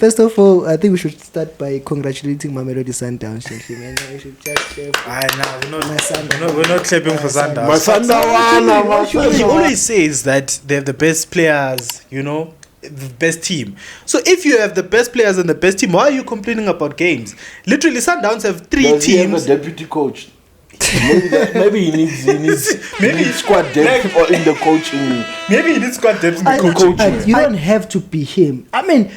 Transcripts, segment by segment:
First of all, I think we should start by congratulating Mamelodi Sundowns, gentlemen. We should just we're not clapping for Sundowns. He always says that they have the best players, the best team. So if you have the best players and the best team, why are you complaining about games? Literally, Sundowns have three teams. He have a deputy coach? Maybe he needs squad depth or in the coaching. Maybe he needs squad depth in the coaching. You don't have to be him. I mean,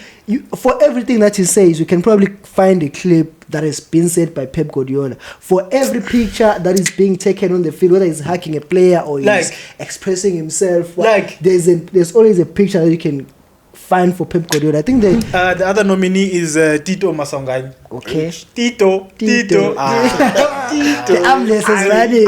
for everything that he says, you can probably find a clip that has been said by Pep Guardiola. For every picture that is being taken on the field, whether he's hacking a player or he's expressing himself, there's always a picture that you can find for Pep Guardiola. I think the other nominee is Tito Masongani. Okay. Tito. The ambulance is running.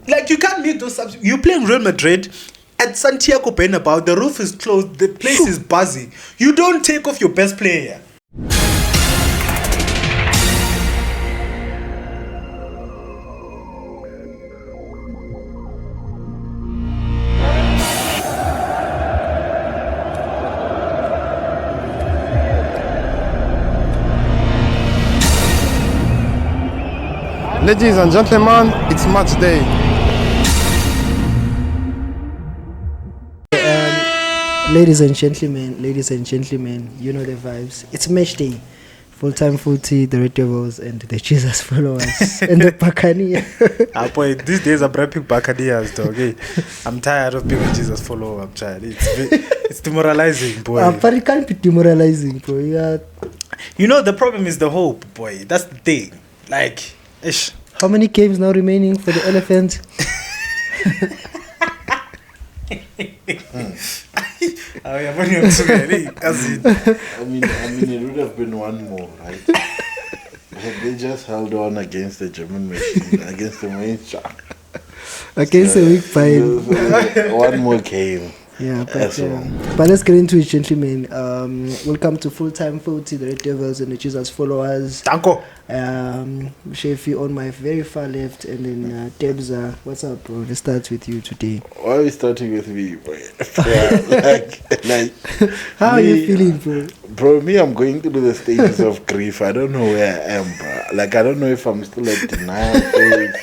Like, you can't meet those subs. You're playing Real Madrid at Santiago Bernabeu. The roof is closed. The place is buzzing. You don't take off your best player. Ladies and gentlemen, it's match day. Ladies and gentlemen, you know the vibes. It's match day. Full-time footy, the Red Devils and the Jesus followers and the Buccaneers. Boy, these days I'm rapping Buccaneers, dog. Okay? I'm tired of being a Jesus follower. I'm tired. It's demoralizing, boy. But it can't be demoralizing, bro. Yeah. The problem is the hope, boy. That's the thing. Like, ish. How many games now remaining for the Elephant? I mean, it would have been one more, right? They just held on against the German machine, against the main shark. Against the weak Bayern. One more game. Yeah, but let's get into it, gentlemen. Welcome to Full-Time Footy, the Red Devils and the Jesus followers. DANKO. Shefi on my very far left, and then Debza. What's up, bro? Let's start with you today. Why are we starting with me, bro? Yeah, how are you feeling, bro? Bro, I'm going through the stages of grief. I don't know where I am, bro. Like, I don't know if I'm still at denial phase,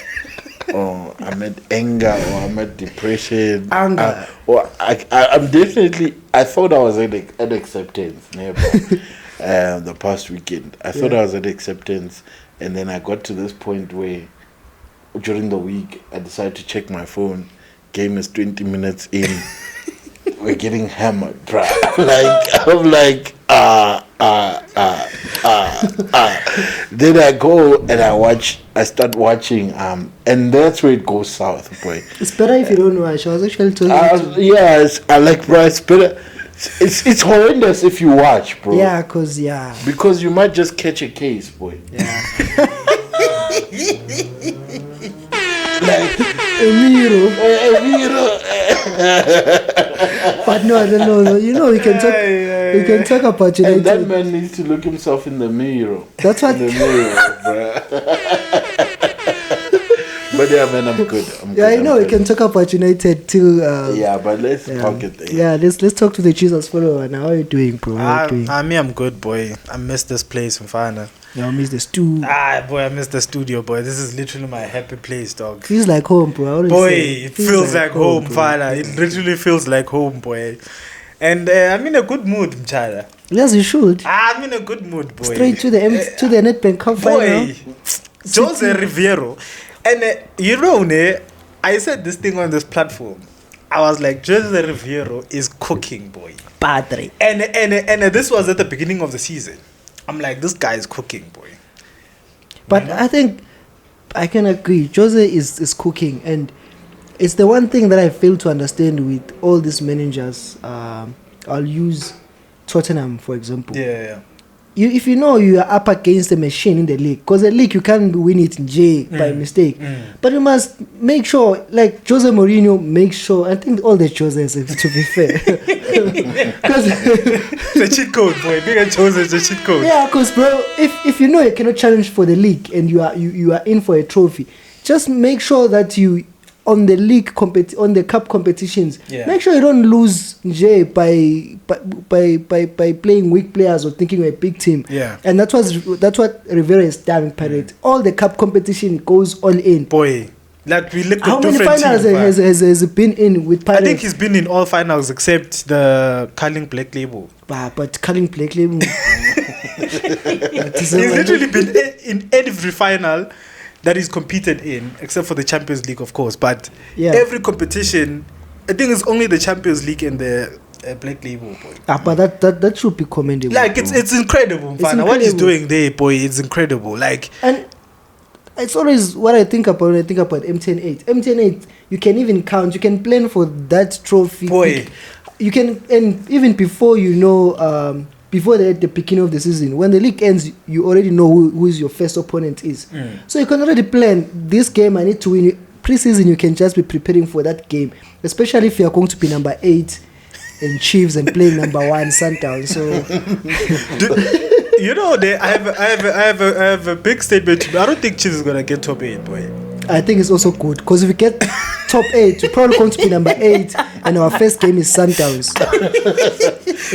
or I'm at anger, or I'm at depression. Anger. I'm definitely. I thought I was at acceptance, the past weekend. I thought I was at acceptance, and then I got to this point where, during the week, I decided to check my phone. Game is 20 minutes in. We're getting hammered, bro. I'm like, Then I go and I start watching, and that's where it goes south, boy. It's better if you don't watch. I was actually telling you. Bro, it's better. It's horrendous if you watch, bro. Yeah, because you might just catch a case, boy. Yeah. Emiro. But no, we can talk. We can talk about United. And that man needs to look himself in the mirror. That's what. In the mirror, bro. But yeah, man, I'm good. We can talk about United too. But let's talk it there. Yeah, let's talk to the Jesus follower now. How are you doing, bro? I'm good, boy. I miss this place, Mfana. Yeah, I miss the stew. Boy, I miss the studio, boy. This is literally my happy place, dog. Feels like home, bro. It feels like home, Mfana. It literally feels like home, boy. And I'm in a good mood, Mchada. Yes, you should. I'm in a good mood, boy. Straight to the Nedbank Cup final. Jose Riviero. And I said this thing on this platform. I was like, Jose Riviero is cooking, boy. Padre. And this was at the beginning of the season. I'm like, this guy is cooking, boy. But I think I can agree. Jose is cooking, and it's the one thing that I fail to understand with all these managers. I'll use Tottenham, for example. Yeah. If you are up against a machine in the league, because the league you can't win it by mistake, but you must make sure, like Jose Mourinho makes sure. I think all the Joses, to be fair, because the cheat code, boy. Being a Jose is the cheat code. Yeah, because bro, if you cannot challenge for the league and you are in for a trophy, just make sure that you on the league on the cup competitions, make sure you don't lose by playing weak players or thinking you're a big team. And that's what Rivera has done in Pirates. All the cup competition goes all in. Boy, like we looked at how many different finals teams, has he been in with Pirates? I think he's been in all finals except the Carling Black Label. But Carling Black Label. He's literally been in every final that he's competed in, except for the Champions League, of course. But every competition, I think it's only the Champions League and the Black Label, boy. But that should be commendable. Like it's incredible, Mfana. What he's doing there, boy, it's incredible. Like, and it's always what I think about when I think about M108. M108, you can even count, you can plan for that trophy. Boy, you can, and even before before the beginning of the season, when the league ends, you already know who is your first opponent is. So you can already plan, this game I need to win. Pre-season, you can just be preparing for that game, especially if you are going to be number 8 in Chiefs and playing number 1 Sundown. So you know, I have a big statement. I don't think Chiefs is gonna get top 8, boy. I think it's also good because if we get top 8, we're probably going to be number 8, and our first game is Sundowns.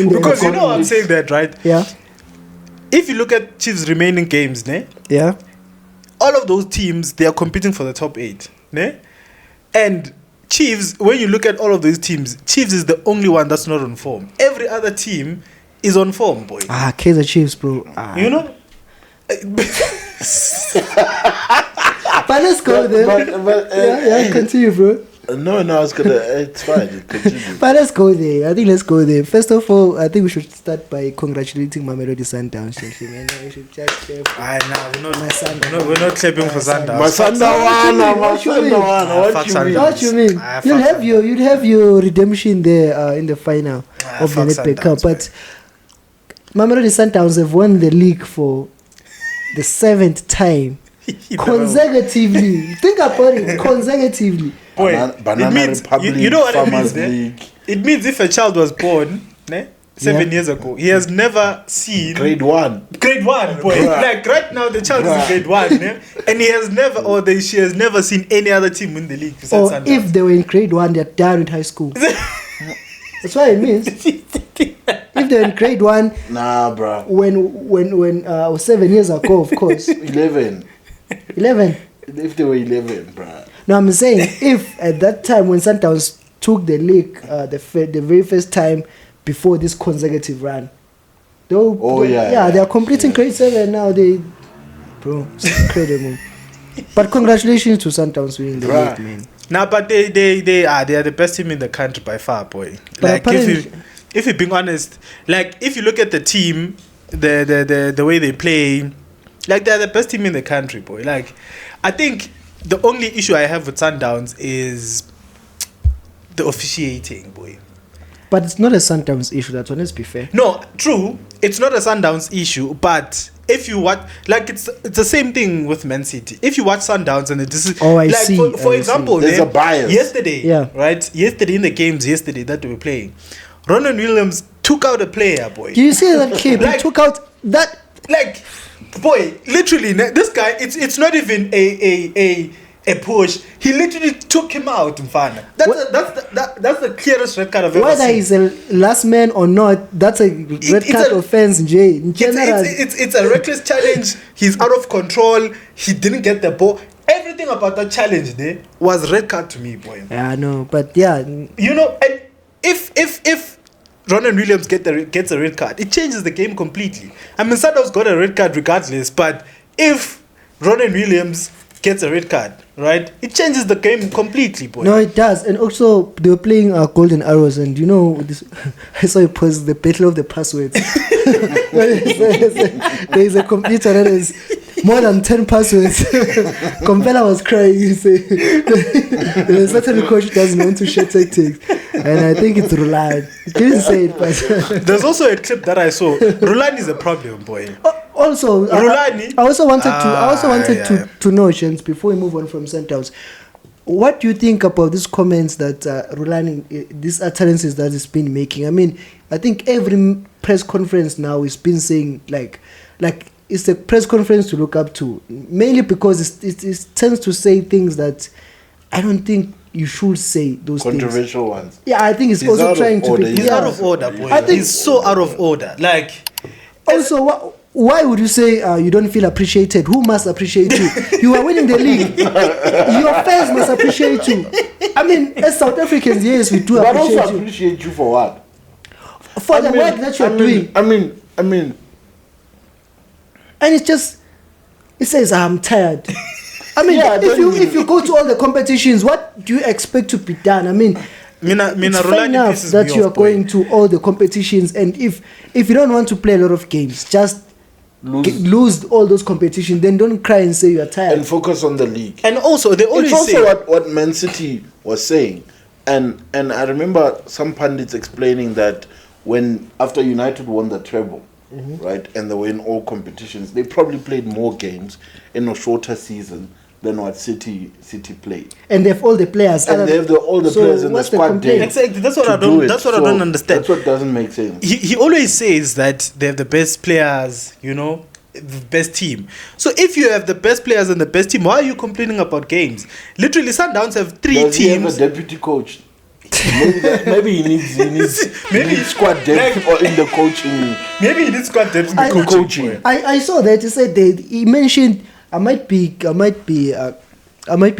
Because you know I'm saying that, right? Yeah. If you look at Chiefs' remaining games, ne? Yeah. All of those teams, they are competing for the top 8, ne? And Chiefs, when you look at all of those teams, Chiefs is the only one that's not on form. Every other team is on form, boy. Kaiser Chiefs, bro. You know? But let's go there. Continue, bro. No, I was gonna. It's fine. Continue. But let's go there. I think let's go there. First of all, I think we should start by congratulating Mamelodi Sundowns. We should just clap. We're not clapping for Sundowns. What you mean? You'd have your redemption there in the final of the Nedbank Cup. But Mamelodi Sundowns have won the league for the 7th time consecutively. Think about it, consecutively. Boy, Banana means, Republic, you know what Farmers it means, League. It means if a child was born 7 years ago, he has never seen grade 1, boy. Like right now the child is in grade 1, and he has never, she has never seen any other team in the league. Or if they were in grade 1, they're down in high school. That's what it means. If they're in grade 1, nah, bro. When I was 7 years ago, of course. 11. If they were 11, bro. No, I'm saying if at that time when Sundowns took the league the very first time before this consecutive run, they are completing grade 7 now. Bro, it's incredible. But congratulations to Sundowns winning the league, man. Nah, but they are the best team in the country by far, boy. But like if you're being honest, like if you look at the team, the way they play, like they're the best team in the country, boy. Like I think the only issue I have with Sundowns is the officiating, boy. But it's not a Sundowns issue, that one, let's be fair. No, true. It's not a Sundowns issue, but if you watch, like it's the same thing with Man City. If you watch Sundowns and this is see. For example, there's a bias. Yesterday, right? Yesterday in the games that they were playing, Ronan Williams took out a player, boy. Do you see that kid? He took out that. Like, boy, literally, this guy. It's not even a push. He literally took him out, Mfana. That's the clearest red card I've ever seen. Whether he's a last man or not, that's a red card offense, Jay. In general, it's a reckless challenge. He's out of control. He didn't get the ball. Everything about that challenge there was red card to me, boy. Yeah, I know, but yeah, you know, and if Ronan Williams gets a red card, it changes the game completely. I mean, Sundowns got a red card regardless, but if Ronan Williams gets a red card, right, it changes the game completely, boy. No, it does. And also they were playing Golden Arrows, and you know this, I saw it post the battle of the passwords. There is a computer that is more than 10 passwords. Compella was crying. There's a certain coach doesn't want to share tactics, and I think it's Rhulani. He didn't say it, but there's also a clip that I saw. Rhulani is a problem, boy. Also, Rhulani. I also wanted to know, Shens, before we move on from Sundowns, what do you think about these comments that Rhulani, these utterances that he's been making? I mean, I think every press conference now is been saying like it's a press conference to look up to, mainly because it tends to say things that I don't think you should say those controversial things. ones. Yeah, I think he's also trying to be. He's out of order, boy. I think he's so out of order. Like, also, why would you say you don't feel appreciated? Who must appreciate you? You are winning the league. Your fans must appreciate you. I mean, as South Africans, yes, we do but appreciate also you. appreciate you for what? For the work that you're doing. I mean. And it's just, it says, I'm tired. I mean, if you go to all the competitions, what do you expect to be done? I mean, it's fair enough that you are going to all the competitions, and if you don't want to play a lot of games, just lose all those competitions, then don't cry and say you are tired. And focus on the league. And also, they always say... It's also what Man City was saying. And I remember some pundits explaining that when, after United won the treble, right, and they were in all competitions, they probably played more games in a shorter season than what City played. And they have all the players. And they have all the players in the squad there. Exactly. That's what I don't understand. That's what doesn't make sense. He always says that they have the best players, you know, the best team. So if you have the best players and the best team, why are you complaining about games? Literally, Sundowns have three teams. He have a deputy coach? maybe he needs squad depth or in the coaching. Maybe he needs squad depth in the coaching. I saw that he said that he mentioned. I might be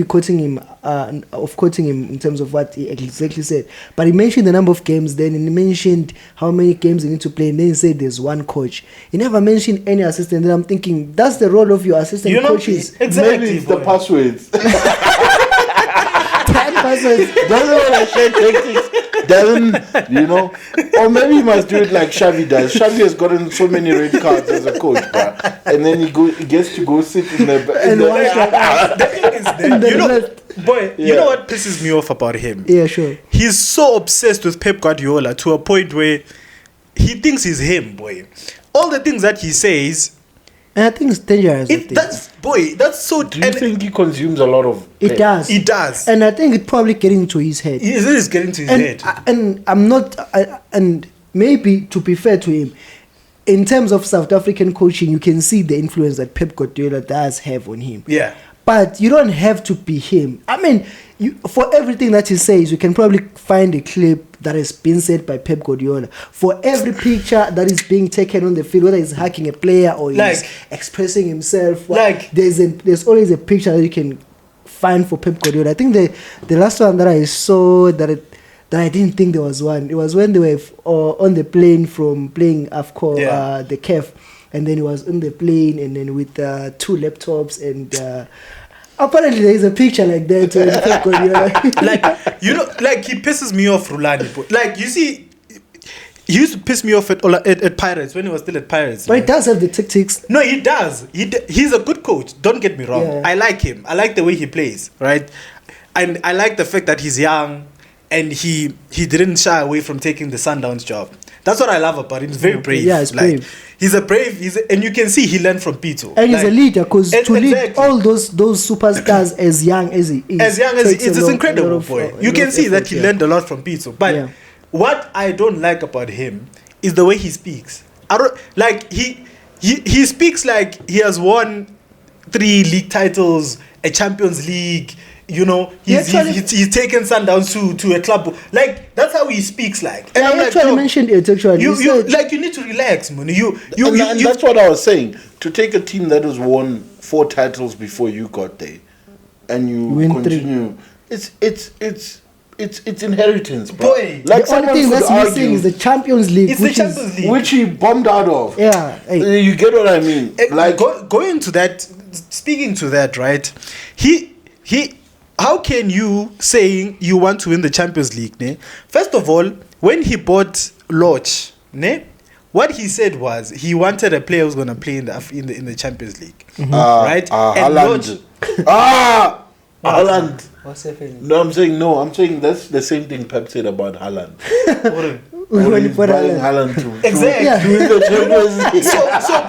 quoting him in terms of what he exactly said. But he mentioned the number of games. Then he mentioned how many games they need to play. And then he said there's one coach. He never mentioned any assistant. And I'm thinking that's the role of your assistant coaches. Exactly. Maybe it's the passwords. Doesn't want to share tactics. Doesn't, you know, or maybe he must do it like Xavi does. Xavi has gotten so many red cards as a coach, bro. And then he gets to go sit in the you know what pisses me off about him? Yeah, sure. He's so obsessed with Pep Guardiola to a point where he thinks he's him, boy. All the things that he says. And I think it's dangerous. That's so... Do you think he consumes a lot of... It does. It does. And I think it's probably getting to his head. It is getting to his head. And I'm not... and maybe, to be fair to him, in terms of South African coaching, you can see the influence that Pep Guardiola does have on him. Yeah. But you don't have to be him. I mean, for everything that he says, you can probably find a clip that has been said by Pep Guardiola. For every picture that is being taken on the field, whether he's hacking a player or he's expressing himself, there's always a picture that you can find for Pep Guardiola. I think the last one that I saw that I didn't think there was one. It was when they were on the plane from playing AFCO, the CAF. And then he was on the plane, and then with 2 laptops, and apparently there is a picture like that. He pisses me off, Rhulani. Like, you see, he used to piss me off at Pirates when he was still at Pirates. But he does have the tactics. No, he does. He's a good coach. Don't get me wrong. Yeah. I like him. I like the way he plays, right? And I like the fact that he's young, and he didn't shy away from taking the Sundowns job. That's what I love about him. He's very brave. Yeah, he's brave. And you can see he learned from Pito. And he's a leader, because to lead all those superstars as young as he is. It's incredible, boy. You can see that he learned a lot from Pito. But what I don't like about him is the way he speaks. I don't like he speaks like he has won 3 league titles, a Champions League. You know, he's taken Sundowns to a club. Like, that's how he speaks like. And I actually mentioned it actually. You need to relax, man. And that's what I was saying. To take a team that has won 4 titles before you got there, and you continue, 3. It's inheritance, bro. Boy, like, the only thing that's missing is the Champions League, which he bombed out of. Yeah, you get what I mean. Like, going to that, speaking to that, right? He. How can you saying you want to win the Champions League, ne? First of all, when he bought Lodge, ne? What he said was he wanted a player who's gonna play in the Champions League, right? Haaland. Haaland. What's happening? No, I'm saying that's the same thing Pep said about Haaland. When he bought Haaland to exactly. win the Champions League.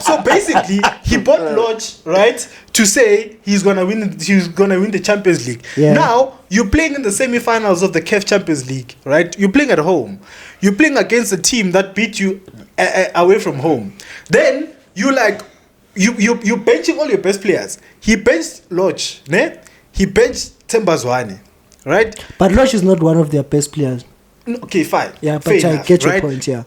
So basically, he bought Lodge, right, to say he's gonna win the Champions League. Yeah. Now you're playing in the semi-finals of the CAF Champions League, right? You're playing at home. You're playing against a team that beat you away from home. Then you benching all your best players. He benched Lodge, ne? He benched Thembazwane, right? But Losh is not one of their best players. No, okay, fine. Yeah, Fair but I enough, get your right? point, yeah.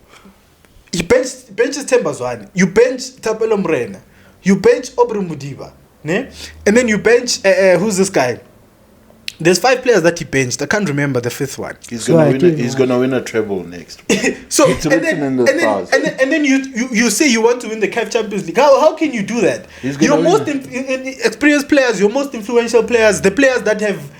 He benches Tembazwane. You bench Tapelo Mrena. You bench Obru Mudiba. Ne? And then you bench, who's this guy? There's 5 players that he benched. I can't remember the 5th one. He's gonna win a treble next. So It's written in the stars. and then you say you want to win the CAF Champions League. How can you do that? Your most experienced players, your most influential players, the players that have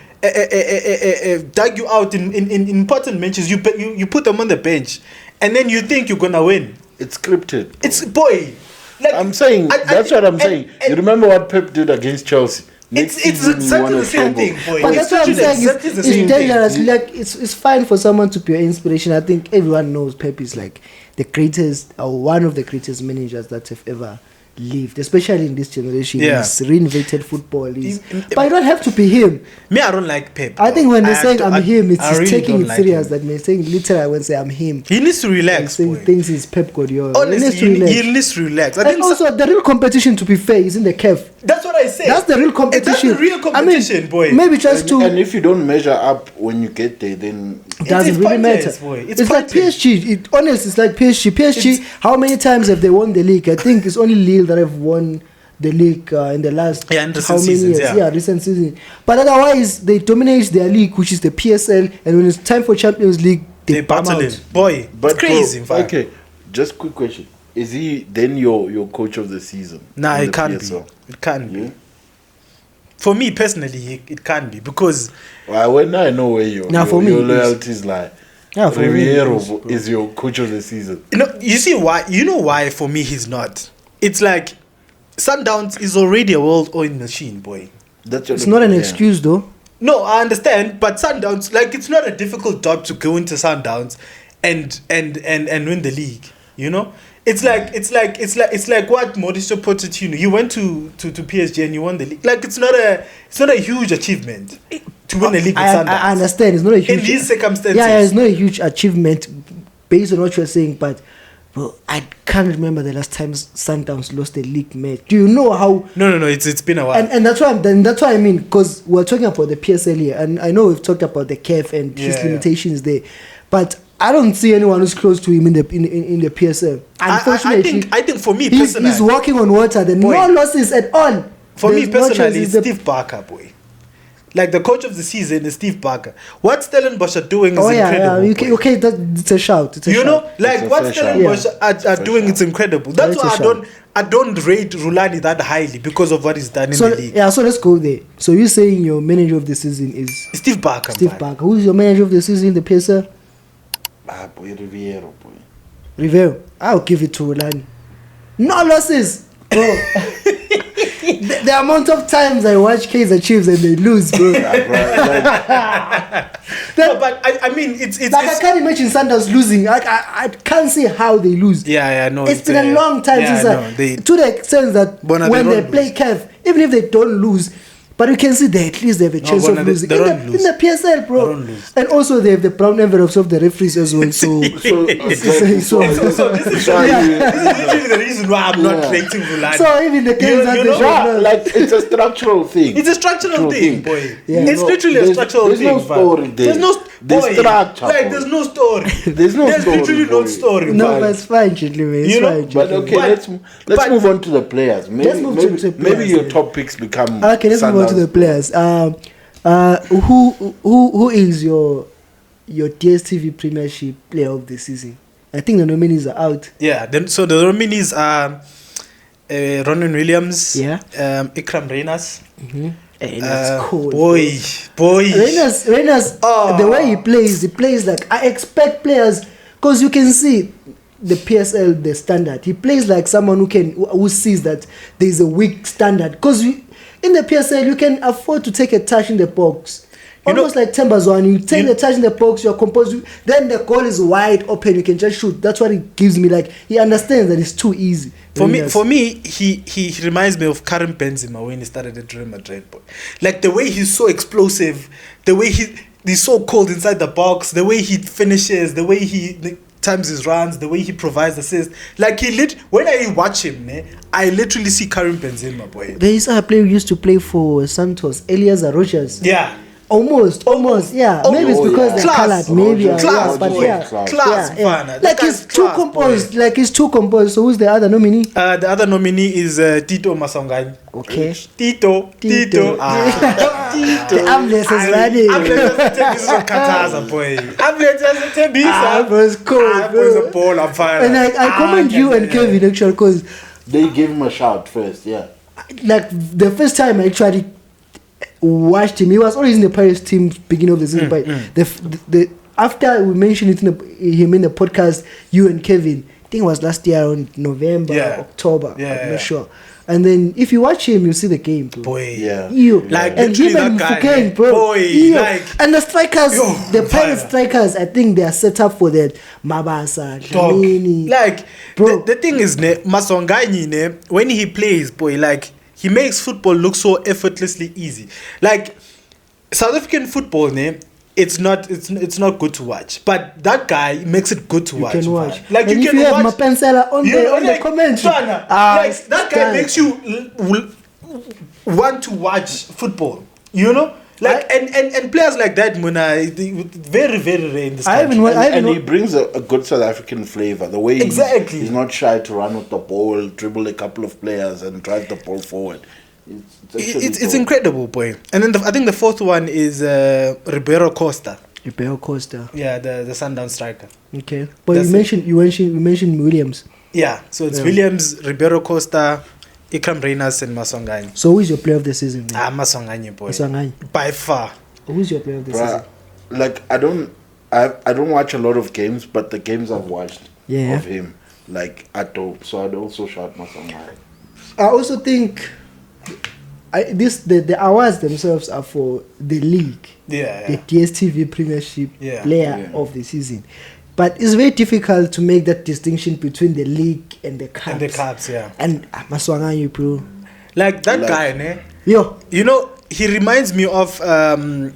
dug you out in important matches, you put them on the bench, and then you think you're gonna win. It's scripted. It's boy. Like, I'm saying that's what I'm saying. You remember what Pep did against Chelsea? It's exactly the same thing, boy. But that's what I'm saying. It's dangerous. Like it's fine for someone to be an inspiration. I think everyone knows Pep is like the greatest or one of the greatest managers that have ever lived, especially in this generation. Yeah. He's reinvented football. But it don't have to be him. Me, I don't like Pep. I think when they're saying I'm him, it's really taking it don't serious. like That they're saying literally when say I'm him. He needs to relax. Saying things is Pep Guardiola. Honestly, he needs to relax. I And think also, the real competition, to be fair, is in the CAF. that's what I say. That's the real competition. That's the real competition, boy. Maybe just And if you don't measure up when you get there, then it doesn't really matter. Boy. It's like pointless. PSG. Honestly, it's like PSG. PSG, how many times have they won the league? I think it's only Lille that have won the league in the last in recent how many seasons, years? yeah. Recent season. But otherwise, they dominate their league, which is the PSL, and when it's time for Champions League, they bum battle out. it. Boy, but it's crazy. In fact. Okay, just quick question: is he then your coach of the season? Nah, in it the can't PSL? be. It can't Yeah? be. For me personally, it can't be because When I know where your loyalties lie. Yeah, for me, Riviero is your coach of the season. you see why? You know why? For me, he's not. It's like Sundowns is already a world-oiled machine, boy. It's not an excuse, though. No, I understand, but Sundowns, like, it's not a difficult job to go into Sundowns and win the league. You know, it's like what Mauricio Pochettino. You went to PSG and you won the league. Like, it's not a huge achievement to win the league with Sundowns. I understand. It's not a huge in these circumstances. Yeah, it's not a huge achievement based on what you're saying, but. Well, I can't remember the last time Sundowns lost a league match. Do you know how? No. It's been a while. And that's why I mean, because we're talking about the PSL here, and I know we've talked about the CAF and his limitations there, but I don't see anyone who's close to him in the PSL. Unfortunately, I think for me he's personally, walking on water. There are no losses at all. For me There's no personally, it's chances. Steve Barker, boy. Like the coach of the season is Steve Barker. What Stellenbosch are doing is incredible. Yeah. Okay, it's a shout. It's a shout. know, like what Stellenbosch are doing, it's incredible. That's why I don't rate Rhulani that highly because of what he's done in the league. Yeah, so let's go there. So you're saying your manager of the season is Steve Barker. Steve Barker. Who's your manager of the season in the PSL? Boy, Riviero, boy. Rivero. I'll give it to Rhulani. No losses, bro. the amount of times I watch Kaizer Chiefs and they lose, bro. No, but I mean, it's like I can't imagine Sundowns losing. I can't see how they lose. Yeah, no. It's been a long time since to the extent that when they play CAF, even if they don't lose, but you can see they at least they have a chance of losing. In the PSL, bro. And also they have the brown envelopes of the referees as well. So this is literally the reason why I'm not rating Rhulani. So even the games that they show, like it's a structural thing. It's a structural thing, boy. Yeah. It's literally a structural thing. There's no story there. There's structure. Like there's no story. There's literally no story. No, but it's fine, gentlemen. It's fine. But okay, let's move on to the players. Maybe your top picks become. Okay, let's move on to the players. Who is your DStv Premiership Player of the Season? I think the nominees are out. Yeah, so the nominees are Ronan Williams, Ikram Reyners. Mm-hmm. Hey, that's cool. Boy. Reyners, the way he plays like I expect players, because you can see the PSL, the standard. He plays like someone who sees that there is a weak standard. Because in the PSL, you can afford to take a touch in the box. Almost like Tembazwane, you take the touch in the box, you're composed, then the goal is wide open, you can just shoot. That's what it gives me. Like, he understands that it's too easy. For me, he reminds me of Karim Benzema when he started at Real Madrid, boy. Like the way he's so explosive, the way he's so cold inside the box, the way he finishes, the way he times his runs, the way he provides assists. Like when I watch him, I literally see Karim Benzema, boy. There is a player who used to play for Santos, Eliezer Rogers. Yeah. Almost, yeah. Maybe it's because they're Class. colored. Maybe, Class, but boy. yeah. Class, Yeah. man. Like it's too composed. Like it's too composed. So who's the other nominee? The other nominee is Tito Masongani. Okay. Tito. The ambulance is running. Ambulance boy. Ambulance Bro, it's cold, bro. ball. I'm fine. And I commend you and Kevin actually because They gave him a shout first, yeah. like the first time I actually watched him, he was always in the Paris team beginning of the season. But the after we mentioned it him in the podcast, you and Kevin, I think it was last year around November, October. I'm not sure. And then if you watch him, you see the game, bro. Boy, Yeah. Like and literally him and that guy, Fouquet, bro. boy, like and the strikers, the Pirate fire. strikers, I think they are set up for that. Mabasa, dog. Rhulani. Like Bro. the thing is, Masongani, when he plays, boy, like he makes football look so effortlessly easy. Like South African football, it's not good to watch, but that guy makes it good to watch. You can watch. Like and you if can you have watch. Mapensela on the commentary, Like that guy makes you want to watch football. You know, like and players like that, Muna, very very rare in this country. And he brings a good South African flavor. The way he's not shy to run with the ball, dribble a couple of players, and drive the ball forward. It's incredible, boy. And then I think the fourth one is Ribeiro Costa. Ribeiro Costa. Yeah, the Sundown striker. Okay, but you mentioned Williams. Yeah, so it's Williams, Ribeiro Costa, Ikram Reyners, and Masongani. So who is your player of the season? Masongani, boy. Masongani. By far. Who's your player of the season? Like I don't watch a lot of games, but the games I've watched of him, like at dope. So I'd also shout Masongani. I also think the awards themselves are for the league. The DSTV Premiership Player of the Season. But it's very difficult to make that distinction between the league and the Cups. And the Cups, yeah. And Masongani, bro. Like that guy, Yo. You know, he reminds me of the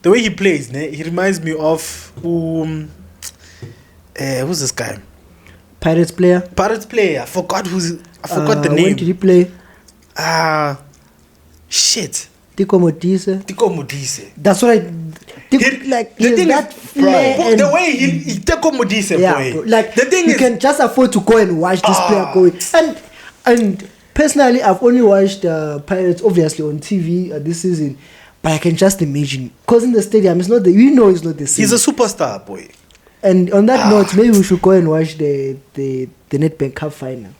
way he plays, he reminds me of who's this guy? Pirates player. I forgot the name. When did he play? Shit. Tico Modise. That's what the way he Tico Modise, boy. Bro. Like the thing you can just afford to go and watch this player going. And personally, I've only watched Pirates obviously on TV this season, but I can just imagine because in the stadium it's not it's not the same. He's a superstar, boy. And on that note, maybe we should go and watch the Nedbank Cup final.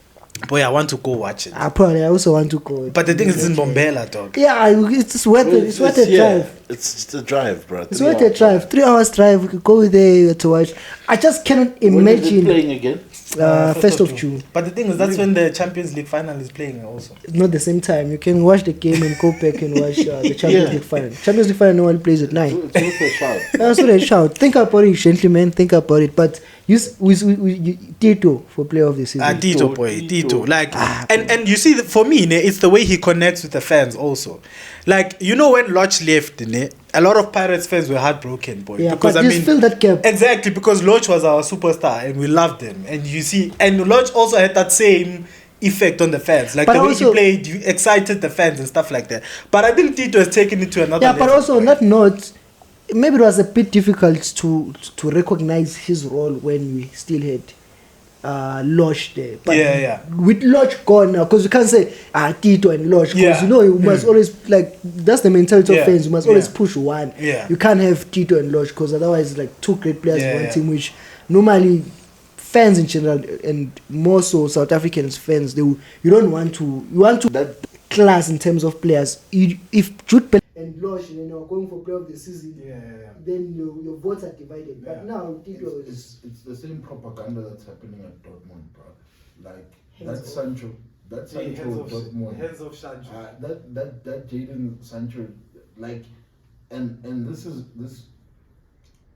Boy, I want to go watch it. I also want to go. But the thing is in Bombela, dog. Yeah, it's worth it. It's worth a drive. It's just a drive, bro. It's worth a drive. 3 hours drive. We could go there to watch. I just cannot imagine. When is it playing again? 1st of June. But the thing is, that's when the Champions League final is playing also. It's not the same time. You can watch the game and go back and watch the Champions League final. Champions League final, no one plays at 9. It's a shout. That's what I shout. Think about it, gentlemen. Think about it. But Tito for player of the season. Tito, boy. Tito. Like, and you see, for me, it's the way he connects with the fans also. Like, you know, when Loch left, a lot of Pirates fans were heartbroken, boy. Yeah, because but fill that gap. Exactly, because Loch was our superstar and we loved him. And you see, and Loch also had that same effect on the fans. Like, but the way he played, you excited the fans and stuff like that. But I think Tito has taken it to another level. Yeah, but also on that note, maybe it was a bit difficult to recognize his role when we still had Loch there. But with Loch gone now, because you can't say Tito and Loch, because you must always, like, that's the mentality of fans. You must always push one. You can't have Tito and Loch, because otherwise, like, two great players in one team, which normally fans in general, and more so South Africans fans, you want to that class in terms of players. If Jude and Loch are going for player of the season, then your votes are divided. But now it's the same propaganda that's happening at Dortmund, bro. Like Sancho Dortmund. Heads of Sancho. That Jadon Sancho, like, and this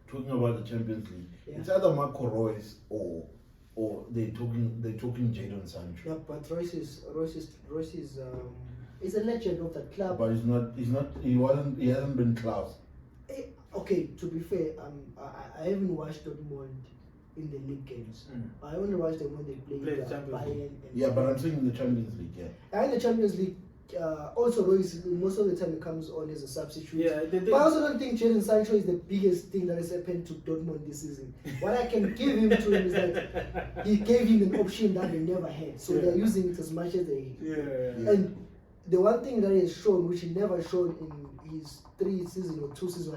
talking about the Champions League. It's either Marco Reus or they're talking Jadon Sancho. Yeah, but Reus is he's a legend of that club. But he hasn't been Klaus. Okay, to be fair, I haven't watched Dortmund in the league games. I only watched them when they played Bayern. But I'm saying in the Champions League, In the Champions League, also Royce, most of the time he comes on as a substitute. Yeah, but I also don't think Jadon Sancho is the biggest thing that has happened to Dortmund this season. What I can give him to him is that he gave him an option that they never had, so they're using it as much as they. And the one thing that he has shown, which he never showed in his 3 seasons or 2 seasons,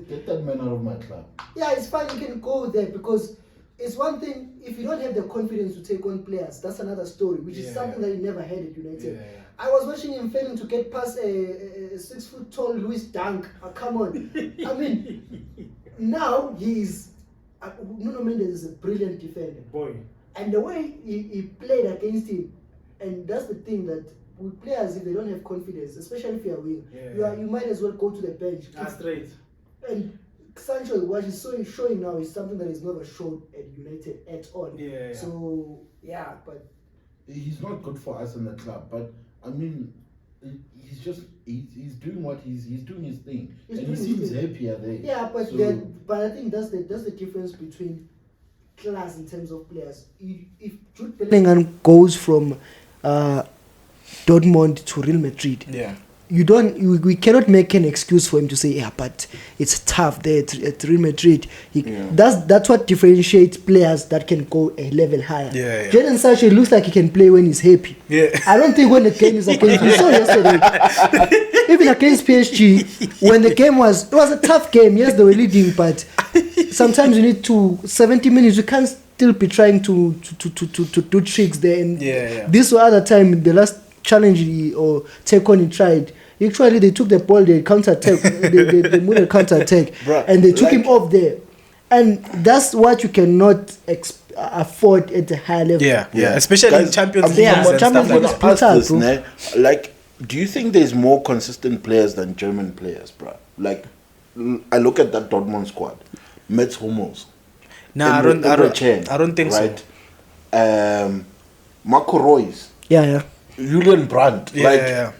get that man out of my club. Yeah, it's fine. You can go there because it's one thing. If you don't have the confidence to take on players, that's another story, which is something that he never had at United. I was watching him failing to get past a 6 foot tall Luis Dunk. Come on. I mean, now he's Nuno Mendes is a brilliant defender. Boy. And the way he played against him, and that's the thing that with players, if they don't have confidence, especially if you are winning, you might as well go to the bench. Straight. And Sancho, what he's showing now is something that he's never shown at United at all. So but he's not good for us in the club. But I mean, he's just he's doing what he's doing his thing, and he seems happier there. Yeah, but I think that's the difference between class in terms of players. If Jude Bellingham goes from Dortmund to Real Madrid, we cannot make an excuse for him to say, but it's tough there at Real Madrid. That's what differentiates players that can go a level higher. Jadon Sancho looks like he can play when he's happy. I don't think when the game is against we saw yesterday, even against PSG, when the game it was a tough game. Yes, they were leading, but sometimes you need 70 minutes. You can't still be trying to do tricks there. And this other time, the last challenge or take on he tried. Actually, they took the ball, they counter-attack, they moved a counter-attack, and they took him off there. And that's what you cannot afford at a high level. Especially in Champions League. Champions League is brutal, like, do you think there's more consistent players than German players, bro? Like, I look at that Dortmund squad. Mats Hummels. I don't think right? So. Marco Reus. Julian Brandt. And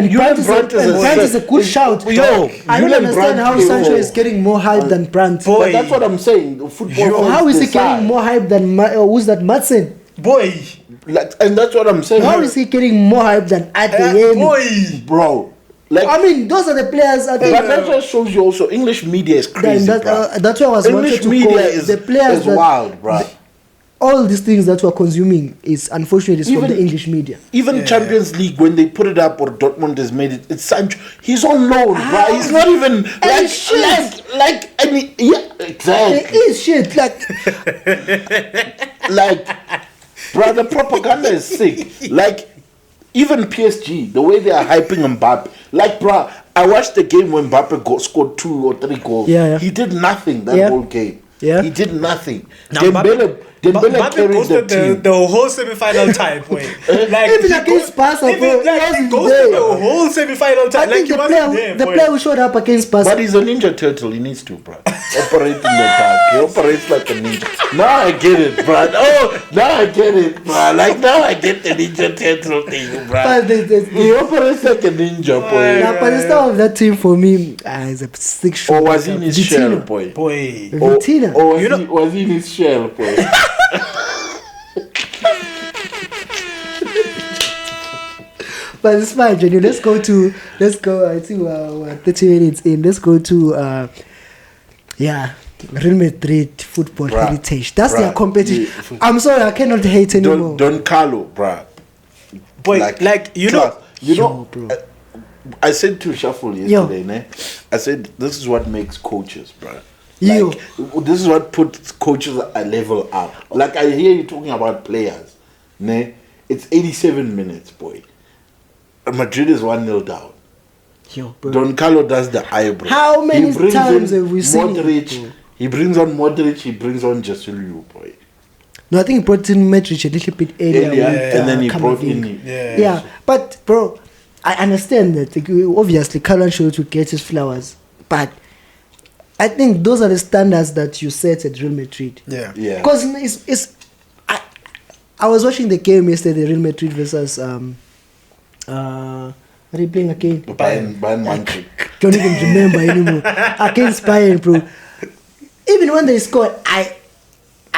Julian Brandt is a good shout. I don't understand how Sancho is getting more hype than Brandt. But that's what I'm saying. How is he getting more hype than who's that? Madsen? Boy. And that's what I'm saying. How is he getting more hype than Adeyemi? Bro. I mean, those are the players. But that just shows you also English media is crazy. That's what I was English media is the players wild, bro. All these things that we're consuming is unfortunately from the English media. Even Champions League, when they put it up or Dortmund has made it, it's Sancho. He's on loan, bro. He's not even I mean, exactly. It is shit. Bro, the propaganda is sick. Even PSG, the way they are hyping Mbappe. Bro, I watched the game when Mbappe scored 2 or 3 goals. He did nothing that whole game. He did nothing. Dembele carried the team. The whole semi-final time. Even against Barca, he goes to the whole semi-final time. I think the player who showed up against Barca. But he's a ninja turtle. He needs to, bro. Operate in the dark. He operates like a ninja. Now I get it, bro. Now I get it, bro. Now I get the ninja turtle thing, bro. He operates like a ninja, boy. But the star of that team for me is a 6 shot. Or was he in his shell, boy? Vitina. Or was he in his shell, boy? But it's fine, Jenny. Let's go. I think we're 30 minutes in. Let's go to Real Madrid football heritage. That's their competition. I'm sorry, I cannot hate anymore. Don Carlo, bruh. Boy, bro. I said to Shuffle yesterday, I said this is what makes coaches, bruh. This is what puts coaches a level up. I hear you talking about players. It's 87 minutes, boy. Madrid is 1-0 down. Don Carlo does the eyebrow. How many times have we seen Modric? He brings on Modric. He brings on Jesulio, boy. No, I think he brought in Modric a little bit earlier. And then he brought in but bro, I understand that obviously Carlo Ancelotti would get his flowers, but I think those are the standards that you set at Real Madrid. Because it's I was watching the game yesterday, Real Madrid versus what are you playing again? Bayern Munich. Don't even remember anymore. Against Bayern, bro. Even when they scored, I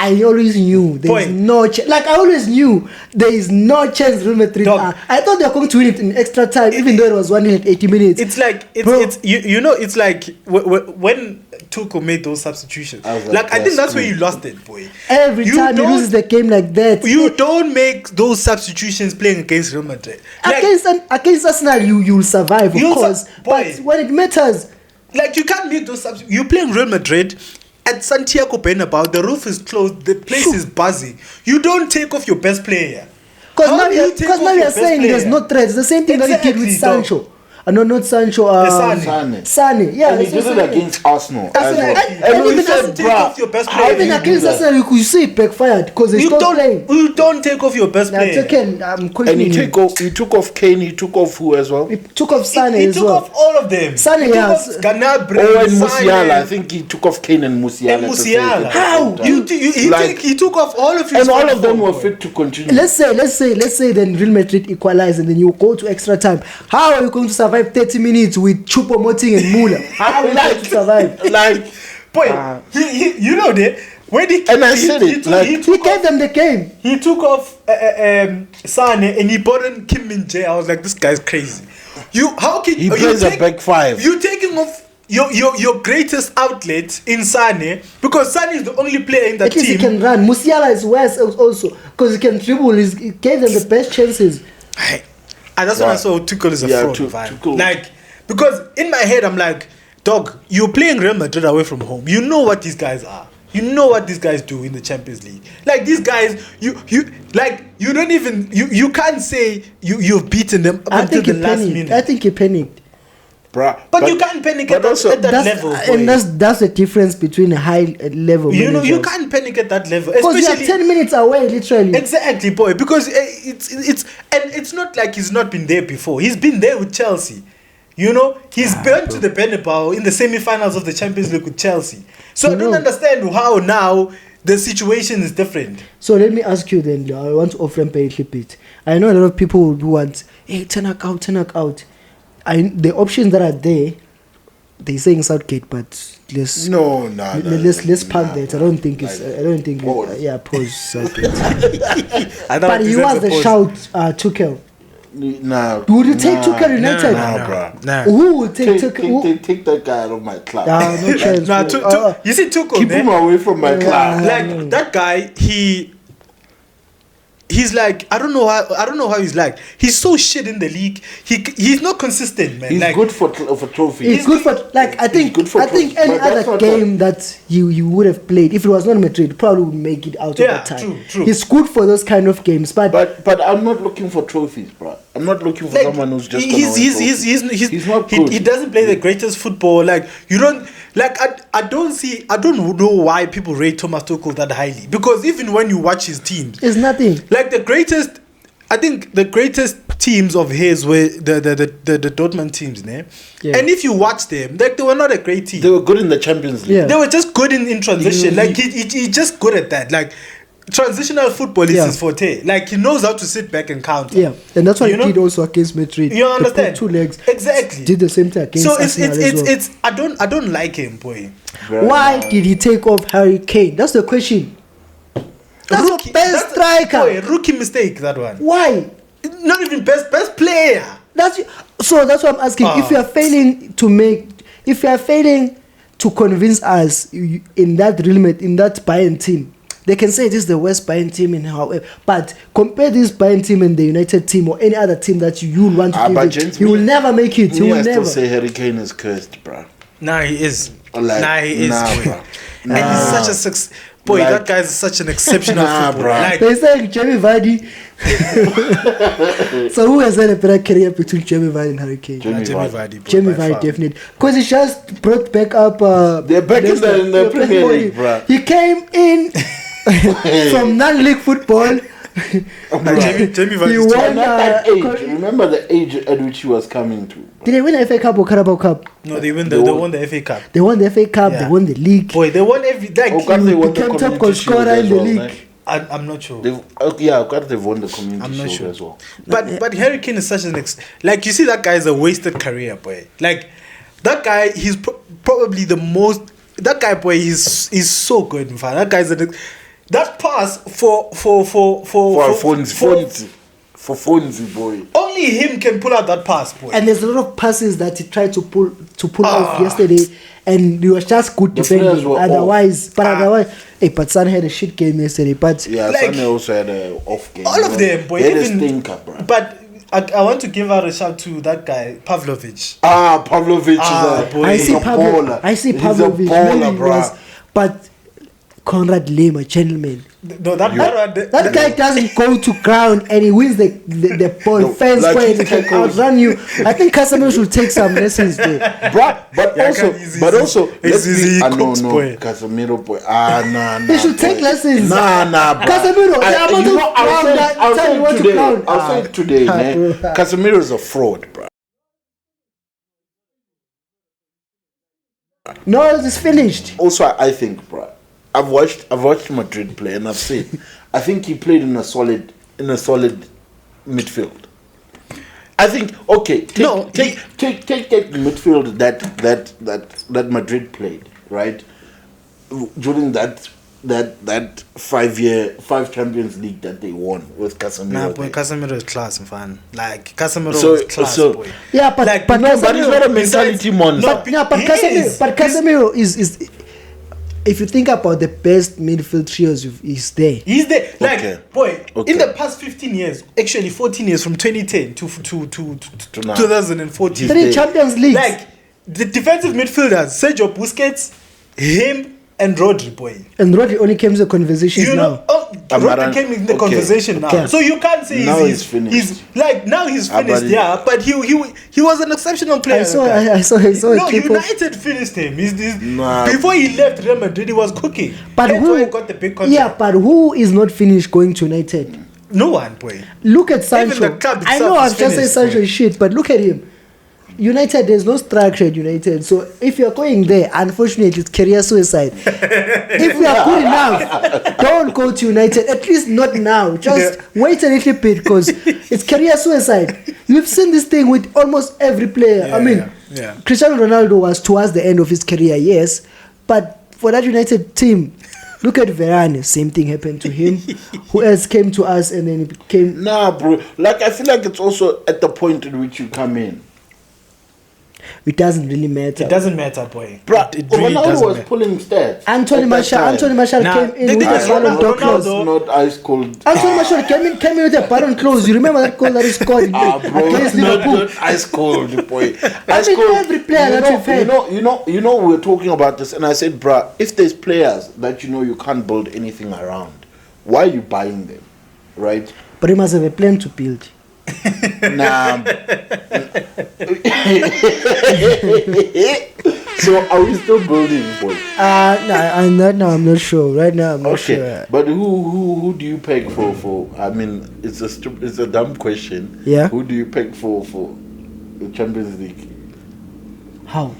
I always knew there is no chance. Like I always knew there is no chance Real Madrid are. I thought they were going to win it in extra time, even though it was 180 minutes. It's like it's like when Tuchel made those substitutions. Like I think that's where you lost it, boy. Every time he loses the game like that, you don't make those substitutions playing against Real Madrid. Like, against Arsenal, you'll survive, of course. But when it matters, like you can't make those substitutions. You're playing Real Madrid at Santiago Bernabeu. The roof is closed. The place is buzzing. You don't take off your best player. Because now you're saying there's no threat. It's the same thing that he did with Sancho. No, not Sancho. Sane. Yeah, and he did it against Arsenal. And you don't take off your best player. Even against Arsenal, you could see it backfired because they stopped playing. You don't take off your best player. And he took off Kane. He took off who as well? He took off Sane as well. He took off all of them. Sane, yes. Gnabry, and Musiala. I think he took off Kane and Musiala. How? He took off all of his. And all of them were fit to continue. Let's say then Real Madrid equalize and then you go to extra time. How are you going to survive 30 minutes with Choupo-Moting and Müller? How are you going to survive? You know that when he gave them the game. He took off Sane and he brought in Kim Min-jae. I was like, this guy's crazy. He plays a back five. You taking off your greatest outlet in Sane because Sane is the only player in that team. At least he can run. Musiala is worse also because he can dribble. He gave them the best chances. And that's when I saw Tuchel is a fraud. Like, because in my head I'm like, dog, you're playing Real Madrid away from home. You know what these guys are. You know what these guys do in the Champions League. Like these guys, you don't even you can't say you've beaten them up until the last minute. I think he panicked. Bruh. But you can't panic at that level. And that's the difference between a high level. You can't panic at that level. Because you are 10 minutes away, literally. Exactly, boy. Because it's not like he's not been there before. He's been there with Chelsea. You know, he's been to the Bernabeu in the semi-finals of the Champions League with Chelsea. So I don't understand how now the situation is different. So let me ask you then. I want to off-ramp a little bit. I know a lot of people who want, hey, turn out. The options that are there, they're saying Southgate, but let's park that. I don't think it's pause Southgate. But he was the shout Tuchel. Nah. Would you take Tuchel United? Nah. Who would take Tuchel? Take that guy out of my club. No chance. You see Tuchel, keep him away from my club. Like that guy, he's like I don't know how he's like. He's so shit in the league. He's not consistent, man. He's good for trophies. He's good for I think any other game that you would have played, if it was not Madrid, probably would make it out of that time. True. He's good for those kind of games, but I'm not looking for trophies, bro. I'm not looking for someone who's just he's not good. He doesn't play the greatest football. Like you don't like I don't know why people rate Thomas Tuchel that highly, because even when you watch his teams, it's nothing. Like I think the greatest teams of his were the Dortmund teams, né? Yeah. And if you watch them, like they were not a great team. They were good in the Champions League. Yeah. They were just good in transition. Like he's just good at that. Like transitional football is his forte. Like he knows how to sit back and counter. Yeah, and that's what he did also against Madrid. You understand? 2 legs. Exactly. Did the same thing against Arsenal as well. I don't like him, boy. Why did he take off Harry Kane? That's the question. That's the best striker. Boy, rookie mistake, that one. Why? Not even best player. That's what I'm asking. If you are failing to convince us in that Bayern team, they can say this is the worst Bayern team in however, but compare this Bayern team and the United team or any other team that you want to give it, he will never make it. He will never. Still say Harry Kane is cursed, bro. Nah, he is. He is. Nah, and he's such a success. Boy, that guy is such an exceptional footballer. Like, they say Jamie Vardy. So who has had a better career between Jamie Vardy and Harry Kane? Jamie Vardy. Jamie Vardy, definitely. Because he just brought back up. They're back in the Premier League, bro. He came in from non-league football. Jamie Vardy. He won that age. Remember the age at which he was coming to. Did they win the FA Cup or Carabao Cup? No, they won the FA Cup. They won the FA Cup. They won the league. Boy, they won every. They became top goal scorer in the league. I'm not sure. They've won the community shield as well. But Harry Kane is such an like you see that guy is a wasted career, boy. Like that guy, he's probably the most. That guy, boy, he's so good. In fact, that guy's That pass for Fonzie, boy. Only him can pull out that pass, boy. And there's a lot of passes that he tried to pull off yesterday, and he was just good defending. Otherwise, but Son had a shit game yesterday. But yeah, Son also had an off game. All of them, boy. They had a stinker, bro. But I want to give out a shout to that guy, Pavlovic. Pavlovic is boy. I see Pavlovic, baller, bro. But Conrad Lema, gentleman. No, that guy doesn't go to ground and he wins the ball. Fence like point, he can outrun you. I think Casemiro should take some lessons there. But also, Casemiro boy. Nah. He should take lessons. Nah, bro. Casemiro, I'll say it today, man. Casemiro is a fraud, bro. No, it's finished. Also, I think, bro. I've watched Madrid play, and I've seen. I think he played in a solid midfield. I think take the midfield that Madrid played, right, during that 5 Champions League that they won with Casemiro. Nah, boy, Casemiro is class, man. Like Casemiro is class, boy. Yeah, but he's not a mentality monster. But Casemiro is. If you think about the best midfield trios, he's there. He's there. Like, boy, in the past 15 years, actually 14 years, from 2010 to 2014. 3 Champions Leagues. Like, the defensive midfielders, Sergio Busquets, him, and Rodri, boy. And Rodri only came to the conversation now. Rodri came in the conversation now. So you can't say he's finished. Now he's finished, yeah. But he was an exceptional player. I saw United finished him. Before he left Real Madrid, he was cooking. But that's why he got the big contract. Yeah, but who is not finished going to United? No one, boy. Look at Sancho. Even the club I know I've just said Sancho boy. is shit, but look at him. United, there's no structure at United. So if you're going there, unfortunately, it's career suicide. If you are good enough, don't go to United. At least not now. Just wait a little bit, because it's career suicide. You've seen this thing with almost every player. Cristiano Ronaldo was towards the end of his career, yes. But for that United team, look at Varane. Same thing happened to him. Who else came to us and then it became... Nah, bro. Like, I feel like it's also at the point in which you come in. It doesn't really matter. It doesn't matter, boy. But Ronaldo was pulling stats. Anthony Martial came in with a ballon d'or clause. Not ice cold. Anthony Martial came in with a ballon clause. You remember that goal that he scored against Liverpool? Not ice cold, boy. Every player that you've had. You know, we're talking about this, and I said, bruh, if there's players that you can't build anything around, why are you buying them, right? But he must have a plan to build. Nah. So are we still building, boy? I'm not sure. Right now, I'm not sure. But who do you peg for? I mean, it's a dumb question. Yeah. Who do you peg for the Champions League? How?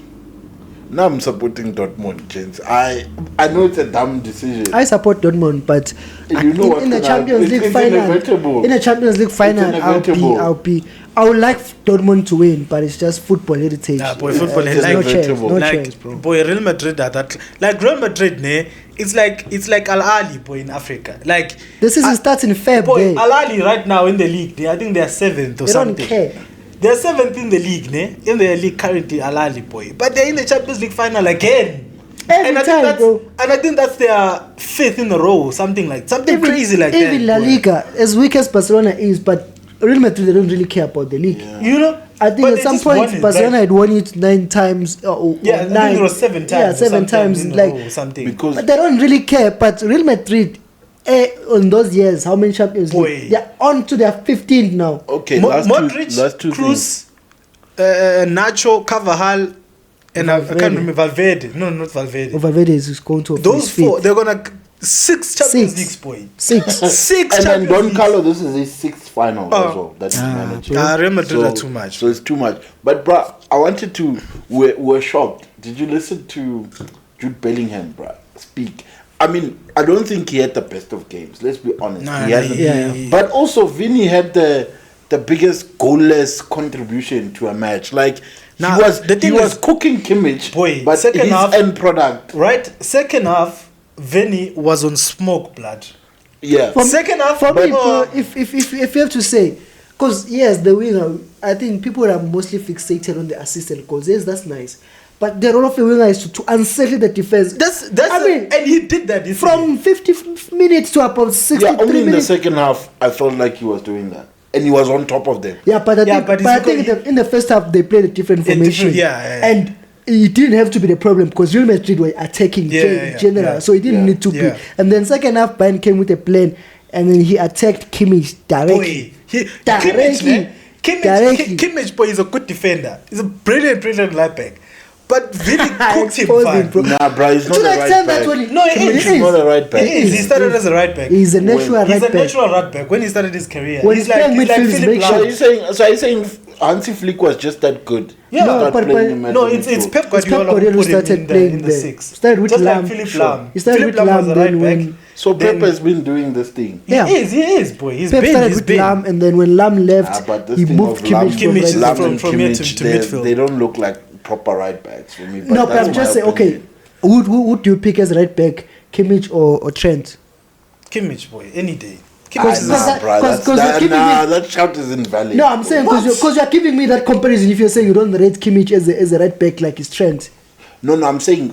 Now I'm supporting Dortmund, gents. I know it's a dumb decision. I support Dortmund, but in the Champions League final, I would like Dortmund to win, but it's just football heritage. Yeah, boy, football heritage. No chance, bro. Boy, Real Madrid are that. Like Real Madrid, it's like Al Ahly, boy, in Africa. Like this season starts in Feb. Boy, Al Ahly right now in the league, I think they're 7th or something. They don't care. They're 7th in the league, in the league currently, Al Ahly, boy. But they're in the Champions League final again. And I think that's their 5th in a row, something crazy like that. Even La Liga, as weak as Barcelona is, but Real Madrid, they don't really care about the league. Yeah. I think at some point Barcelona had won it 9 times. I think it was 7 times. Yeah, 7 times. Something. But they don't really care. But Real Madrid, on those years, how many Champions League? They're on to their 15th now. Okay, Modric, last two Cruz, Nacho, Carvajal, and I can't remember Valverde. No, not Valverde. Valverde is going to those 4. They're gonna 6 Champions Leagues, boy. 6. 6. And then Don Carlo, this is his 6th final as well. That he's managing. Real Madrid are too much. So it's too much. But bruh, I wanted to. We're shocked. Did you listen to Jude Bellingham, bruh, speak? I mean, I don't think he had the best of games. Let's be honest. He hasn't. Yeah. But also, Vinny had the biggest goalless contribution to a match. Like he was cooking Kimmich, boy. But second his half, end product. Right, second half, Vinny was on smoke blood. Yeah. Second half, For me, oh, if you have to say, because yes, the winger, I think people are mostly fixated on the assisted goals. Yes, that's nice. But the role of a winger is to unsettle the defense. and he did that from 50 minutes to about 63 Yeah, only in the minutes. second half, I felt like he was doing that. And he was on top of them. Yeah, but I think in the first half they played a different formation. Yeah. And it didn't have to be the problem because Real Madrid were attacking in general, so it didn't need to be. And then second half, Bayern came with a plan, and then he attacked Kimmich directly. Kimmich, boy, is a good defender. He's a brilliant right back. But Vinny cooked him, fine. Nah, bro, he's not To a the right extent back. that He's not a right back. He started as a right back. He's a natural right He's a back. natural right back when he started his career. When he's he's like playing midfield, Philip So Lahm. are you saying Hansi Flick was just that good? Yeah, Start but- playing him as No, a it's midfield. Pep Guardiola Guardiola who put him started in playing the there. six. Started with Just Lahm. like Philip Lahm. He started Philip with Lahm was Lahm, a then right when back. So Pep has been doing this thing. Yeah. He is, boy. He's Pep started been. with Lahm, and then when Lahm left, But this he thing moved of Lahm, Kimmich Kimmich is from right Lahm from- and from here Kimmich, to midfield. they don't look like proper right backs for me. But No, but that's I'm just my saying, okay, opinion. who do you pick as right back, Kimmich or Trent? Kimmich, boy, any day. Nah, Kimmich is bro, that shout is invalid. No, I'm saying because you're giving me that comparison. If you're saying you don't rate Kimmich as a right back like his Trent. No, I'm saying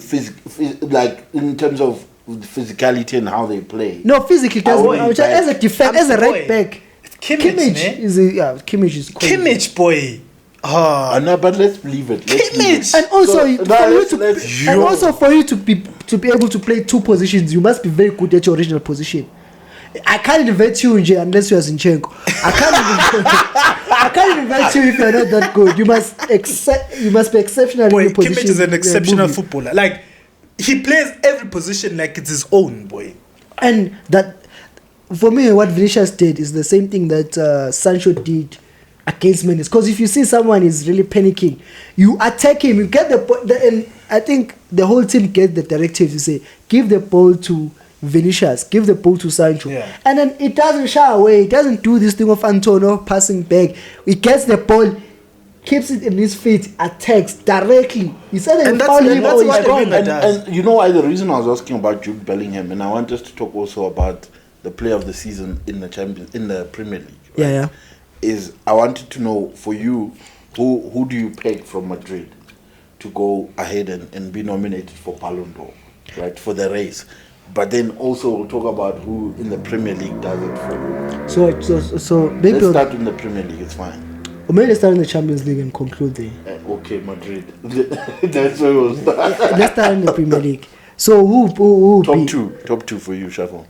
like in terms of physicality and how they play. No, physically, as a defense, as a Boy, right back, Kimmich, man. Kimmich is cool. Kimmich, boy. No, but let's leave it. Kimmich! And also, So, also for you to be able to play two positions, you must be very good at your original position. I can't invite you unless you are Zinchenko. I can't invite you if you're not that good. You must be exceptional Boy, in your position. Kimmich is an exceptional movie. footballer. Like, he plays every position like it's his own, boy. And that, for me, what Vinicius did is the same thing that Sancho did against Mendes. Because if you see someone is really panicking, you attack him, you get and I think the whole team get the directive to say, give the ball to Vinicius, give the ball to Sancho. Yeah. And then it doesn't shy away. It doesn't do this thing of Antonio passing back. It gets the ball, keeps it in his feet, attacks directly. He said that that's what the winger does. And you know why the reason I was asking about Jude Bellingham, and I want us to talk also about the player of the season in the Premier League. Right? Yeah. Is I wanted to know for you, who do you peg from Madrid to go ahead and be nominated for Ballon d'Or, right, for the race? But then also we'll talk about who in the Premier League does it for. So maybe Let's start in the Premier League. It's fine. or maybe let's start in the Champions League and conclude there. Okay, Madrid. That's where we'll start. Let's start in the Premier League. So who Top two for you, Shuffle.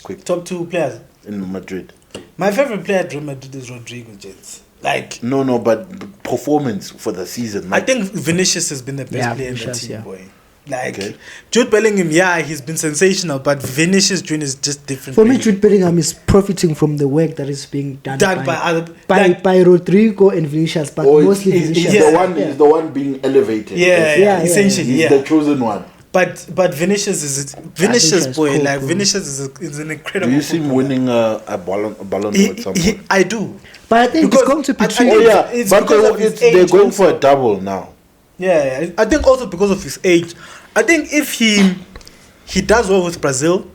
Quick. Top two players. In Madrid. My favorite player at Real Madrid is Rodrigo Jets. Like, No, but performance for the season. I think Vinicius has been the best player in the Vinicius, team, boy. Like, Okay. Jude Bellingham, he's been sensational, but Vinicius Jr. is just different. For me, Jude Bellingham is profiting from the work that is being done by other by Rodrigo and Vinicius, but mostly Vinicius. He's the one being elevated. essentially, He's the chosen one. But Vinicius is Vinicius boy. cool, Like, cool. Vinicius is an incredible. Do you see him footballer. winning a Ballon d'Or at some point? I do. But I think Because it's going to be I tricky. think- Oh yeah, it's but because of his they're age going for also. a double now. Yeah, I think also because of his age. I think if he does well with Brazil,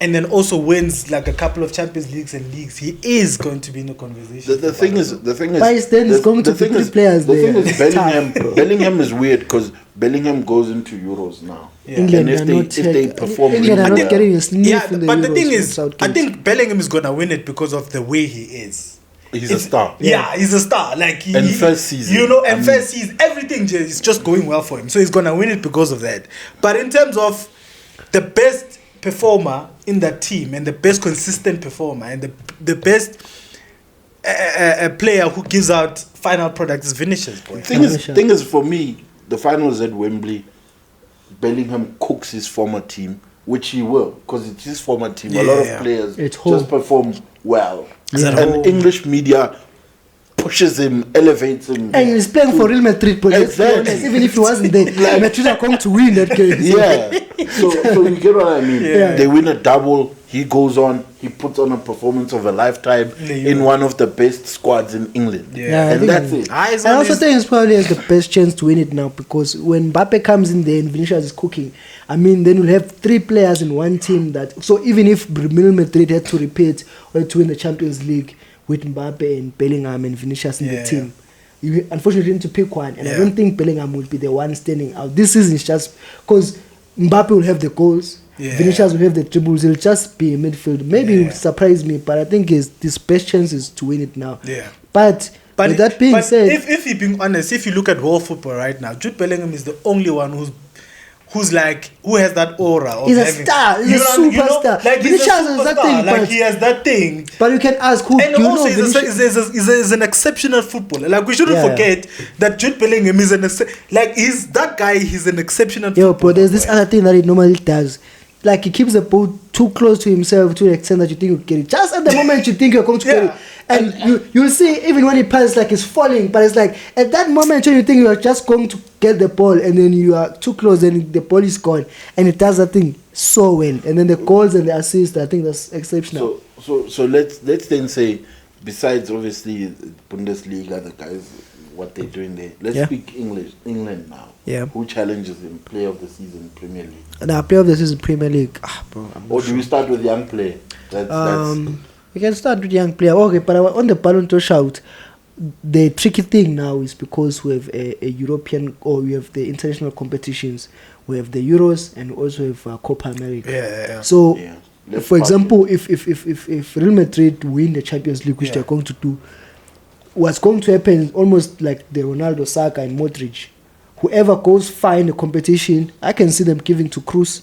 and then also wins like a couple of Champions Leagues and leagues, he is going to be in the conversation. The thing is, By then it's going to be three players the there. thing is, It's tough, bro. Bellingham is weird because Bellingham goes into Euros now. Yeah. England And are if they perform England are really not well. getting a sniff in the but the Euros thing from is, Southgate. I think Bellingham is gonna win it because of the way he is. He's a star. Yeah, he's a star. Like And first season. First season, everything is just going well for him. So he's gonna win it because of that. But in terms of the best performer in that team and the best consistent performer and the best player who gives out final product is Vinicius, boy. Thing is, for me, the final is at Wembley. Bellingham cooks his former team, which he will, because it's his former team. A lot of players It's home. just perform well. Is at And home. English media pushes him, elevates him. And he's playing for Real Madrid, but let's be Exactly. honest, even if he wasn't there, Madrid are going to win that game. Yeah. So you get what I mean? Yeah. They win a double. He goes on. He puts on a performance of a lifetime in one of the best squads in England. Yeah. I And think that's it. Eyes I on also his- think he probably has the best chance to win it now because when Mbappe comes in there and Vinicius is cooking, I mean, then we'll have 3 players in one team that. So even if Real Madrid had to repeat or to win the Champions League with Mbappe and Bellingham and Vinicius in the team, you unfortunately need to pick one. And I don't think Bellingham will be the one standing out. This season is just because Mbappe will have the goals. Vinicius will have the dribbles. He'll just be in midfield. Maybe it will surprise me, but I think his best chance is to win it now. But with that being said, if you're being honest, if you look at world football right now, Jude Bellingham is the only one who has that aura of he's a star. He's a superstar. Like Vinicius he's a is that superstar. thing, Like he has that thing. But you can ask who. And do you also, know he's an exceptional footballer. Like we shouldn't forget that Jude Bellingham is he's that guy. He's an exceptional. Yo, but there's this other thing that he normally does. Like he keeps the ball too close to himself to the extent that you think you'll get it. Just at the moment you think you're going to get it. And you'll see even when he passes, like it's falling. But it's like at that moment when you think you're just going to get the ball and then you are too close and the ball is gone. And it does that thing so well. And then the goals and the assists, I think that's exceptional. So let's then say, besides obviously Bundesliga, the guys, what they're doing there. Let's speak England now. Yeah. Who challenges in Player of the Season Premier League? Player of the Season Premier League. Bro, or do we start with young player? We can start with young player. Okay, but on the Ballon d'Or shout, the tricky thing now is because we have a European, or we have the international competitions. We have the Euros and also have Copa America. So, for example, if Real Madrid win the Champions League, which they're going to do, what's going to happen is almost like the Ronaldo saga and Modric. Whoever goes far in the competition, I can see them giving to Cruz.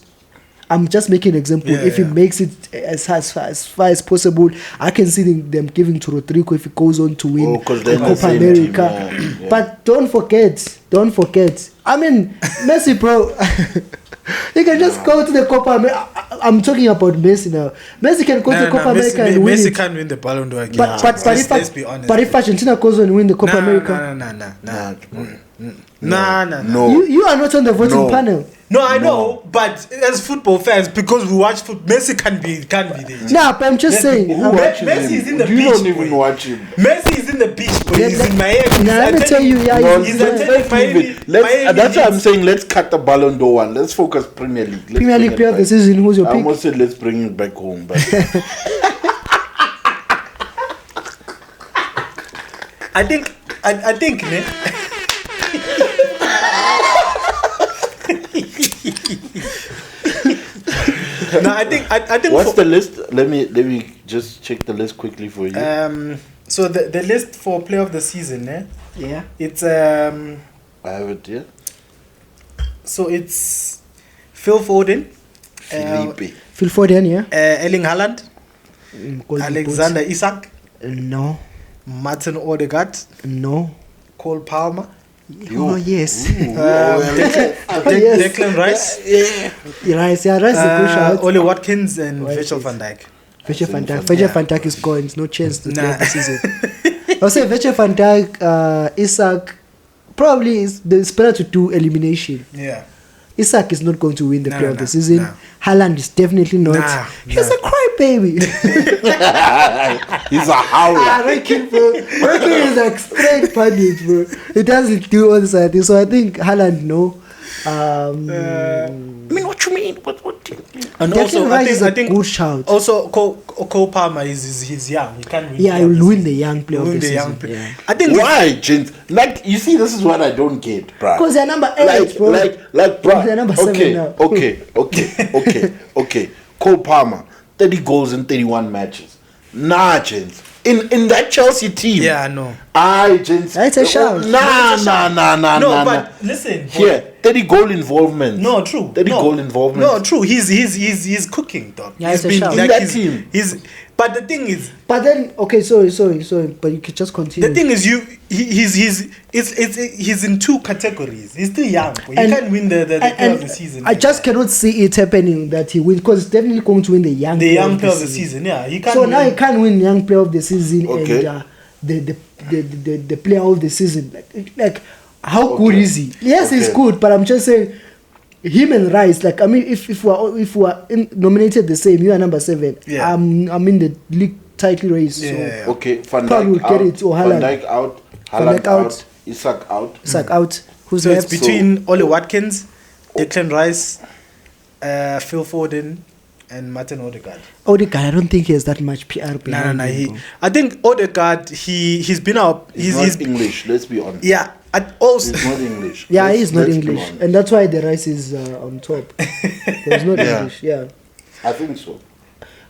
I'm just making an example. If he makes it as far as possible, I can see them giving to Rodrigo if he goes on to win Copa America. But don't forget. I mean, Messi, bro. He can just go to the Copa America. I'm talking about Messi now. Messi can go to the Copa America and win it. Messi can't win the Ballon d'Or again. Let's be honest. But if Argentina goes and win the Copa America, no. You are not on the voting panel. No, I know, but as football fans, because we watch football, Messi can't be there. Nah, but I'm just saying. Messi is in the beach. You don't even watch him. Messi is in the beach, boy. He's in Miami. Let me tell you, he's attending Miami. That's why I'm saying let's cut the Ballon d'Or one. Let's focus Premier League. Premier League player of the season. Who's your pick? I almost said let's bring it back home, but I think, ne? No, I think. What's the list? Let me just check the list quickly for you. So the list for player of the season, eh? Yeah. It's I have it here. So it's Phil Foden, Phil Foden, yeah. Erling Haaland, Alexander Isak, no. Martin Odegaard, no. Cole Palmer. Oh yes. Declan Rice. Rice is a good shout. Oli Watkins and Virgil van Dijk. Virgil van Dijk is gone. It's no chance to play the season. I'll say Virgil van Dijk, Isak. Probably it's better to do elimination. Yeah. Isak is not going to win the player of the season. Haaland is definitely not. He's a crybaby. He's a howler. Ranking is like straight punish, bro. He doesn't do all this other thing. So I think Haaland, no. I mean, what you mean? What do you mean? And also, I think good shout. Also, Cole Palmer he's young. He can't win. Yeah, he will win the young player of the season. Yeah. I think why, gents? Like, you see, this is what I don't get, bro. Because they're number 8, bro. Like, bro. They're number 7 now. Okay. Cole Palmer, 30 goals in 31 matches. Nah, gents. In that Chelsea team. Yeah, I know. Gents. That's a shout. Nah. But listen. Here, 30 goal involvement. No, true. 30 goal involvement. No, true. He's cooking, dog. Yeah, he's it's a shout. In that team. But the thing is. But then, okay, sorry. But you can just continue. The thing is, he's in 2 categories. He's still young. He can't win the player of the season. I just cannot see it happening that he wins, because he's definitely going to win the young player of the season. Yeah, he can't. So now he can't win young player of the season and the player of the season. Like how good is he? Yes, he's good, but I'm just saying. Him and Rice, like I mean, if we are nominated the same, you are number 7. Yeah. I'm in the league title race. Yeah. So okay, Van Dijk Dijk out. Van Dijk out. Haaland out. Isak out. Isak out. Who's so left? It's between Oli Watkins, Declan Rice, Phil Foden, and Martin Odegaard. Odegaard, I don't think he has that much PR behind No. him, bro. I think Odegaard, he's been out. He's not English. Let's be honest. Yeah. Also, He's not English. Yeah, he's not let's be English, honest. and that's why the rice is on top. He's not Yeah. English, yeah. I think so.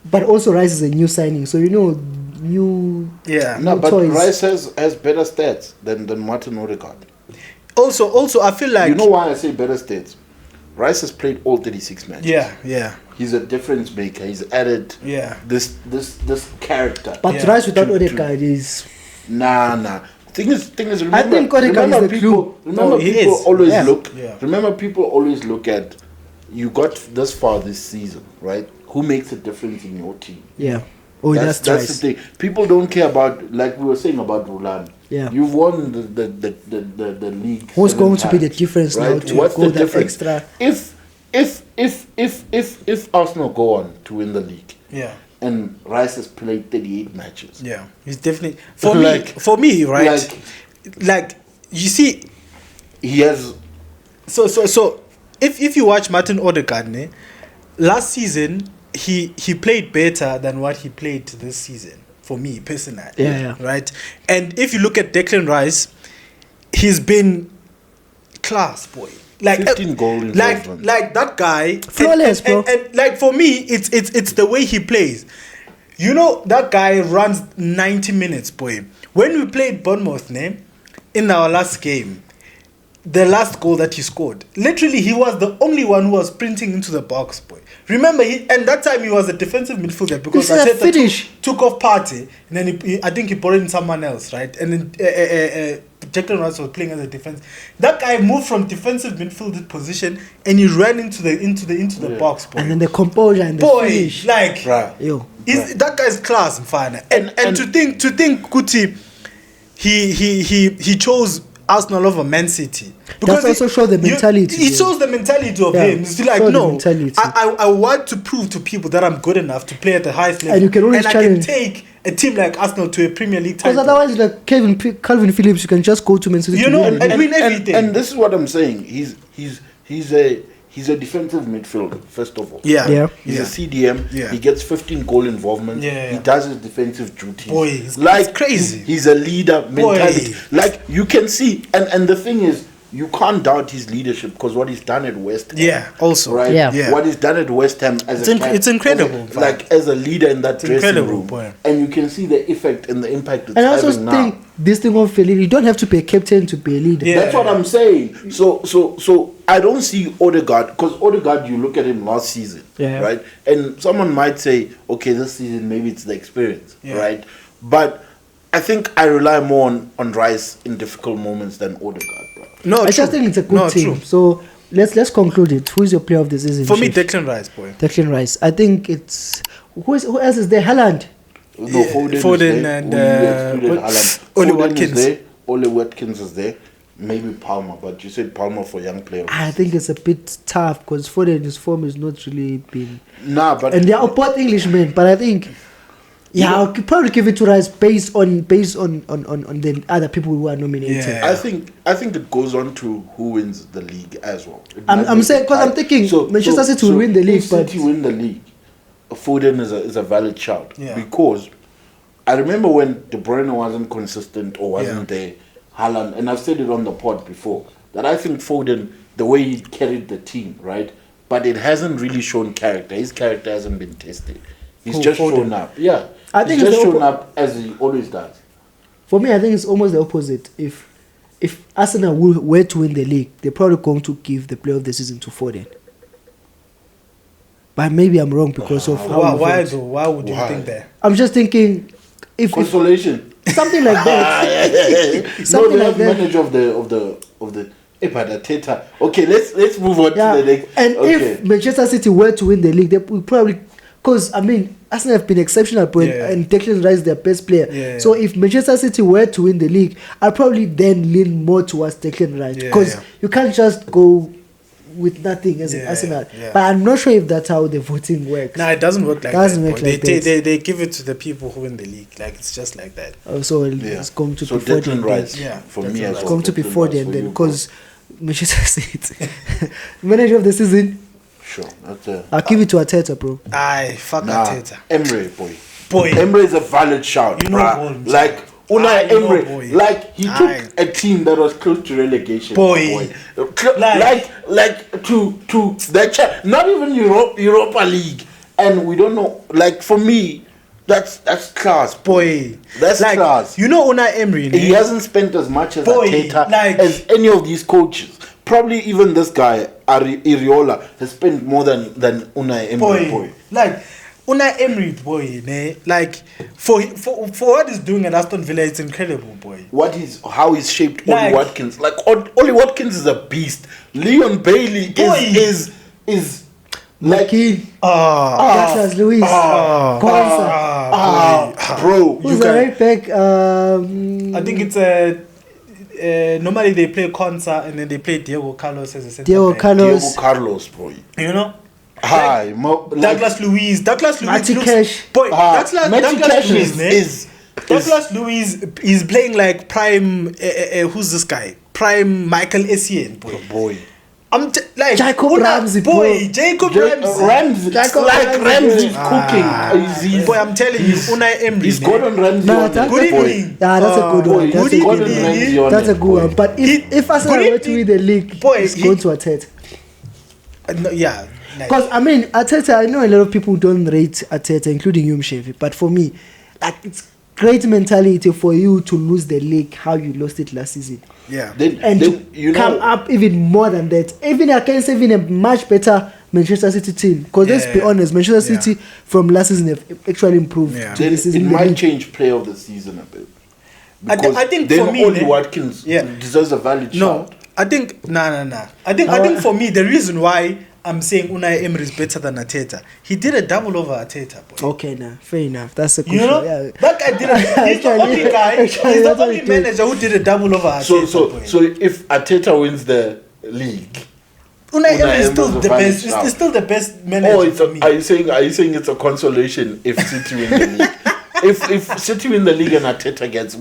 But also Rice is a new signing, so new. yeah. No, but toys. Rice has better stats than Martin Odegaard. Also, I feel like You know why I say better stats? Rice has played all 36 matches. Yeah. He's a difference maker. He's added Yeah. this character. But Yeah. Rice without To- Odegaard is. Nah. Thing is, remember, I think Odegaard is the people, glue. remember No, he people is. always Yeah. look. Yeah. Remember, people always look at. You got this far this season, right? Who makes a difference in your team? Yeah. Oh, that's the Rice. thing. People don't care about, like we were saying about Rhulani. Yeah. You've won the league. Who's 7 going to be the times, difference now right? to What's go the that difference? extra? If Arsenal go on to win the league, Yeah. and Rice has played 38 matches, Yeah. He's definitely Like- for me, right? Like you see, he has. so if you watch Martin Odegaard, last season he played better than what he played this season for me personally. Yeah. Right. And if you look at Declan Rice, he's been class, boy. Like 15 goal involvement. like that guy Flawless, bro. and like for me it's the way he plays. You know, that guy runs 90 minutes, boy. When we played Bournemouth, in our last game, the last goal that he scored, literally he was the only one who was sprinting into the box, boy. Remember, and that time he was a defensive midfielder because This is a Arteta finish. took off Partey, and then I think he brought in someone else, right? And then Declan Rice was playing as a defense. That guy moved from defensive midfield position and he ran into the box, boy. And then the composure and the Boy, finish. like Bruh. Yo. that guy's class, mfana. And And- to think Kuti, he chose Arsenal over Man City. That also shows the mentality, He yeah. shows the mentality of Yeah, him. It's like, show the no, mentality. I want to prove to people that I'm good enough to play at the highest level. And you can always I challenge. can take a team like Arsenal to a Premier League Because title. otherwise, like Calvin Phillips, you can just go to Man City. You to know, win. and win everything. And this is what I'm saying. He's a defensive midfielder, first of all. Yeah. He's a CDM. Yeah. He gets 15 goal involvement. Yeah. He does his defensive duties. Boy, it's crazy. He's a leader mentality. Boy. Like you can see, and the thing is, you can't doubt his leadership because what he's done at West Ham. Yeah, also. Right. Yeah. What he's done at West Ham as It's incredible, as a leader in that dressing incredible, room, boy. and you can see the effect and the impact it's And I also having now. think this thing of a leader, you don't have to be a captain to be a leader. Yeah. That's what I'm saying. So I don't see Odegaard because Odegaard, you look at him last season, Yeah. right? And someone might say, okay, this season maybe it's the experience, Yeah. right? But I think I rely more on Rice in difficult moments than Odegaard, bro. No, I true. just think it's a good No, team. true. So let's conclude it. Who is your player of the season? For me, Chief? Declan Rice, boy. Declan Rice. I think it's who else is there? Haaland. No, Yeah, Foden Foden is there. and, We excluded Haaland. Oli Foden Watkins. is there. Oli Watkins is there. Maybe Palmer, but you said Palmer for young players. I think it's a bit tough because Foden, his form is not really been. Nah, but And they are both Englishmen, but I think. Yeah, I'll probably give it to Rice based on the other people who are nominated. Yeah. I think it goes on to who wins the league as well. It I'm might make saying- it 'cause I'm tight. thinking Manchester City will win the league, if but- City win the league, Foden is a valid shout Yeah. because I remember when De Bruyne wasn't consistent or wasn't there, Haaland, and I've said it on the pod before that I think Foden, the way he carried the team, right, but it hasn't really shown character. His character hasn't been tested. He's Who, just Foden? shown up. Yeah, I think he's it's just the shown up as he always does. For me, I think it's almost the opposite. If Arsenal were to win the league, they're probably going to give the player of the season to Foden. But maybe I'm wrong because of how we Why vote. though? Why would you Why? think that? I'm just thinking if Consolation. something like that. No, Something the like that. manager of the Teta. Okay, let's move on Yeah, to the next. and okay. if Manchester City were to win the league, they would probably, because I mean, Arsenal have been exceptional, and Declan Rice is their best player. Yeah. So if Manchester City were to win the league, I'd probably then lean more towards Declan Rice because you can't just go with nothing as an Arsenal. Yeah. But I'm not sure if that's how the voting works. No, it doesn't work like Doesn't that. work boy. like they, that. they give it to the people who win the league. Like it's just like that. So Yeah. it's going to So be Foden. Declan Rice, then. Yeah, for Declan me Rice. as It's well. going to be Declan Rice Foden for then you, because Manchester City manager of the season. Sure. I'll give it to Arteta, bro. Aye, fuck Arteta. Emre, boy. Emre is a valid shout. You know, bruh. Like Unai Emre, boy. like he took a team that was close to relegation. Boy. Like to the not even Europa League, and we don't know. Like for me, that's class, boy. That's like, class. You know Unai Emery. He hasn't spent as much as Arteta as any of these coaches. Probably even this guy Iriola has spent more than Unai Emery. Boy. Like Unai Emery, boy, ne? Like for what he's doing at Aston Villa, it's incredible, boy. How he's shaped Oli Watkins. Like Oli Watkins is a beast. Leon Bailey is like Douglas Luiz, Konsa, bro. Who's the right back? I think it's normally they play Konsa and then they play Diego Carlos as a center Diego back. Carlos, boy. You know. Hi, Douglas Luiz Matty Cash. Boy, Douglas Luiz is playing like prime. Who's this guy? Prime Michael Essien, boy. I'm like Jacob Ramsey, boy. Jacob Ramsey. Ramsey's cooking. Boy, I'm telling you, Unai Emery. He's Gordon Ramsey. Good evening. Yeah, that's a good one. That's a good one. But if Arsenal were to win the league, it's going to Arteta. Yeah. Because I mean, Arteta, I know a lot of people don't rate Arteta, including you, Mshevi. But for me, like it's great mentality for you to lose the league how you lost it last season. Yeah. To come up even more than that. Even against even a much better Manchester City team. Because let's be honest, Manchester City from last season have actually improved. Yeah. It might change player of the season a bit. Because I think then for me, Oli Watkins deserves a valid shot. I think I think for me the reason why I'm saying Unai Emery is better than Arteta. He did a double over Arteta, boy. Okay, fair enough. That's a good that guy did it. He's the only guy. He's the only manager who did a double over Arteta. So if Arteta wins the league, Unai Emery is still the best. It's still the best manager for me. Are you saying it's a consolation if City win the league? if City win the league and Arteta gets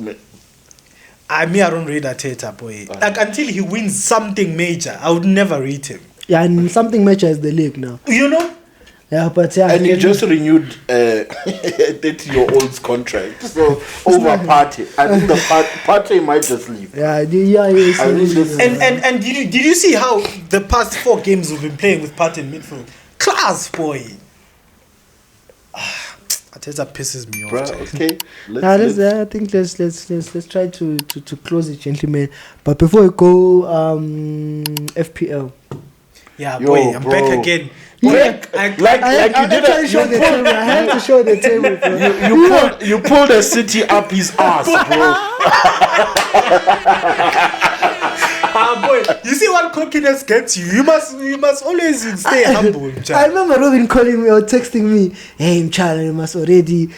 I don't rate Arteta, boy. Like until he wins something major, I would never rate him. Yeah, and something major is the league now. You know? Yeah, but and he just renewed a 30-year-old's contract. So over Partey, I think the Partey might just leave. Yeah. And did you see how the past 4 games we've been playing with Partey in midfield? Class, boy. Arteta pisses me off. Okay. I think let's try to close it, gentlemen. But before we go, FPL. Yeah, boy, I'm back again. Yeah, I had to show the table, bro. You pulled the City up his ass, bro. Boy, you see what cockiness gets you. You must always stay humble. I remember Robin calling me or texting me, "Hey, Mchala, you must already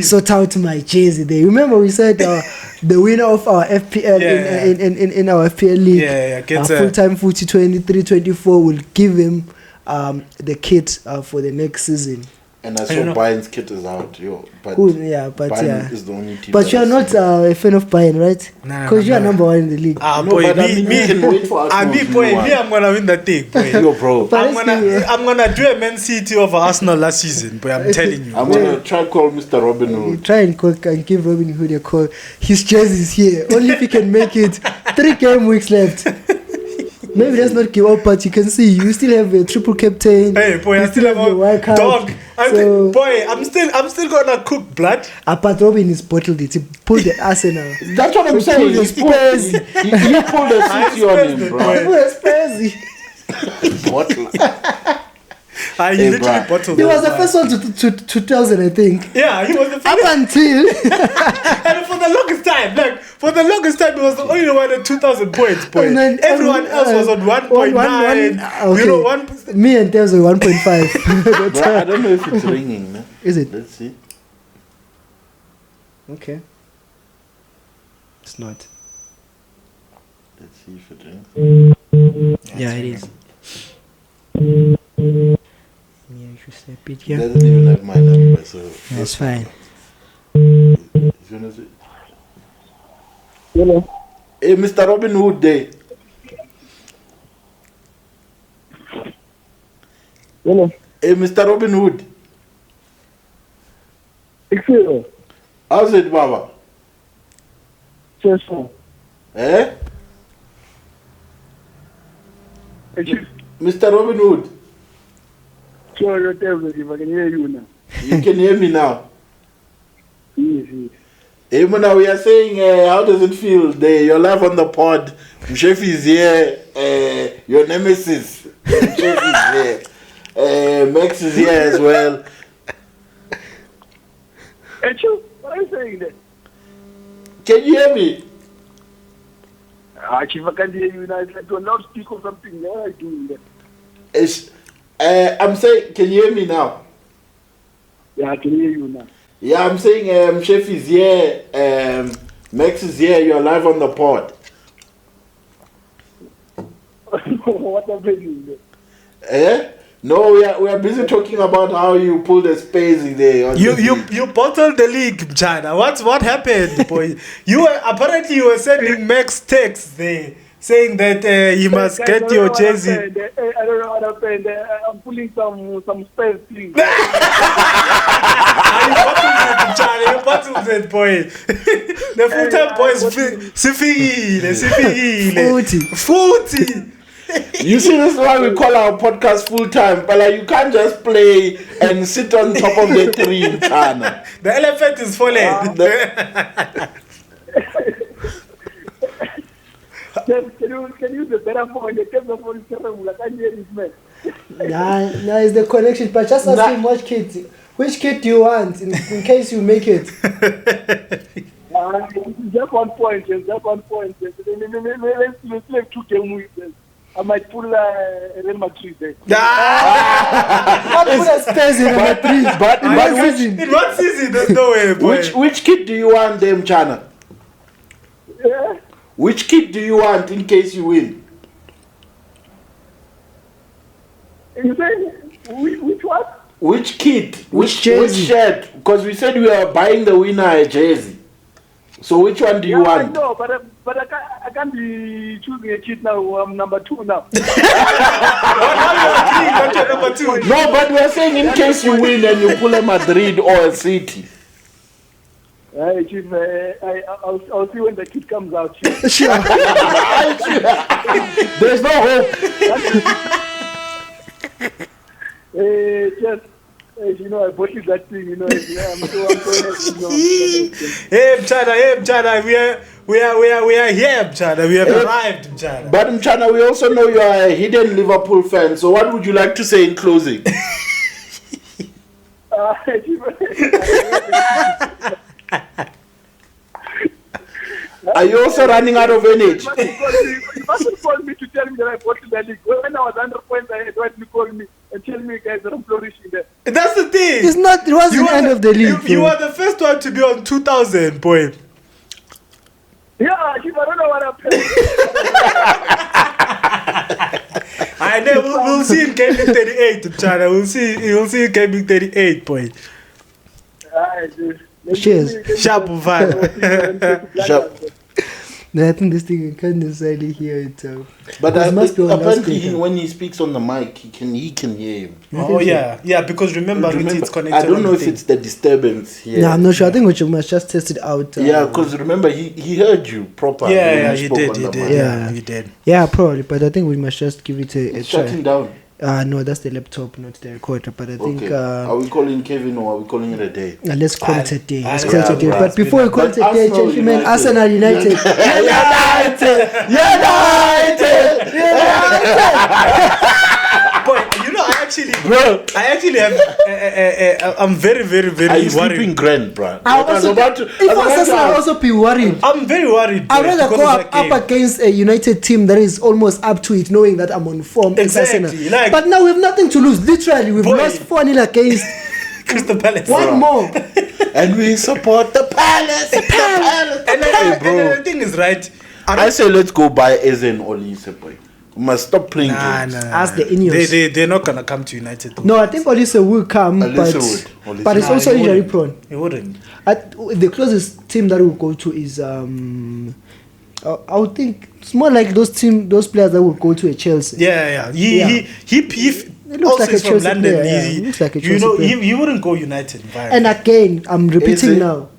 sort out my jersey." There, remember we said the winner of our FPL in our FPL league, gets full-time footy 23-24 will give him the kit for the next season. And I saw Bayern's kit is out, but Bayern is the only team. But you are not a fan of Bayern, right? Because you are number 1 in the league. Boy, can wait for us. I'm gonna win that thing, boy. Yo, bro. I'm gonna do a Man City over Arsenal last season, boy. I'm telling you. I'm gonna try and call Mr. Robin Hood. Try and give Robin Hood a call. His jersey is here. Only if he can make it. 3 game weeks left. Maybe let's not give up, but you can see you still have a triple captain. Hey, boy, you I still have a wild card. Dog. I'm still gonna cook blood. But Robin is bottled it. He pulled the Arsenal. That's what I'm saying. He pulled the City on him, bro. He literally bottled. He was the first one to 2000, I think. Yeah, he was the first. Up until and for the longest time, he was the only one at 2,000 points. Boy, everyone else was on 1.9. Okay. You know, me and Tevs were 1.5. Bro, I don't know if it's ringing. Man. Is it? Let's see. Okay. It's not. Let's see if it rings. Yeah, it is. He doesn't even have my number, so that's fine. Hello. Hey, Mr. Robin Hood Day. Hello. Hey, Mr. Robin Hood. Excuse. How's it, Baba? Yes, Eh? Mr. Robin Hood. Sure, if I can hear you now. You can hear me now. Yes. Hey, Mona, we are saying, how does it feel? You're live on the pod. Chef is here. Your nemesis. Chef is here. Max is here as well. Echo, what are you saying there? Can you hear me? If I can hear you now, it's like a loudspeaker or something. What are you doing there? I'm saying, can you hear me now? Yeah, I can hear you now. Yeah, I'm saying Chef is here, Max is here, you're live on the pod. What are you doing there? Eh? No, we are busy talking about how you pulled a spacey there. You bottled the league, China. What happened, boy? You were sending Max texts there saying that you must get your jersey. I don't know what happened. I'm pulling some space, please. You bottled it, boy. The full-time boys sifikile. 40. You see, this is why we call our podcast full-time. But like, you can't just play and sit on top of the tree in China. The elephant is falling. Can you use a better phone? The camera phone is terrible. I can't hear this man. Nah, it's the connection. But just ask him which kit do you want in case you make it. Just 1 point. Let's play 2 games. I might pull Real Madrid there. Not put a space in Madrid. But in what season? There's no way, boy. Which kit do you want them, China? Yeah. Which kit do you want in case you win? You say which one? Which kit? Which jersey? Which shirt? Because we said we are buying the winner a jersey. So which one do you want? No, but I can't be choosing a kit now. I'm number 2 now. Number 2. No, but we are saying in case you win and you pull a Madrid or a City. Chief, I'll see when the kit comes out. There's no hope. Just, you know, I bought you that thing. You know, I'm so happy. Hey, China, we are here, China. We have arrived, China. But China, we also know you are a hidden Liverpool fan. So what would you like to say in closing? Are you also running out of energy? You mustn't call me to tell me that I bought the league. When I was 100 points ahead, why did you call me and tell me guys that I'm flourishing there? That's the thing. It wasn't the end of the league. You were the first one to be on 2,000, boy. Yeah, Chief, I don't know what happened. I know. We'll see in gaming 38, China. You'll see in gaming 38, boy. Cheers. Sharp vibe. Sharp. No, I think this thing I can't necessarily hear it. But apparently when he speaks on the mic, he can hear him. Oh yeah, because remember it's connected. I don't know if it's the disturbance here. No, I'm not sure. I think we must just test it out. Yeah, because remember he heard you properly. Yeah, you did. Yeah, you did. Yeah, probably. But I think we must just give it a try. Shutting down. No, that's the laptop, not the recorder. But I think. Are we calling Kevin or are we calling it a day? Let's call it a day. Let's call it a day. But before we call it a day, gentlemen, Arsenal United. United. Boy, you know, I actually have. I'm very, very, very Are you worried. sleeping grand, bro? I'll also be worried. I'm very worried. I'd rather go up against a United team that is almost up to it, knowing that I'm on form. Exactly. Like, but now we have nothing to lose. Literally, we've lost 4-0 against Crystal Palace. One more. And we support the Palace. The Palace. And the thing is, right? I say let's go buy Ezen Olise, boy. We must stop playing games. Ask the Ineos. They're not gonna come to United though. No, I think Olise will come, but it's also injury prone. He wouldn't. The closest team that will go to is I would think it's more like those players that will go to a Chelsea. Yeah. It looks also like a is from Chelsea London. player, yeah. It looks like a Chelsea player. He wouldn't go United. And again, I'm repeating Eze. now.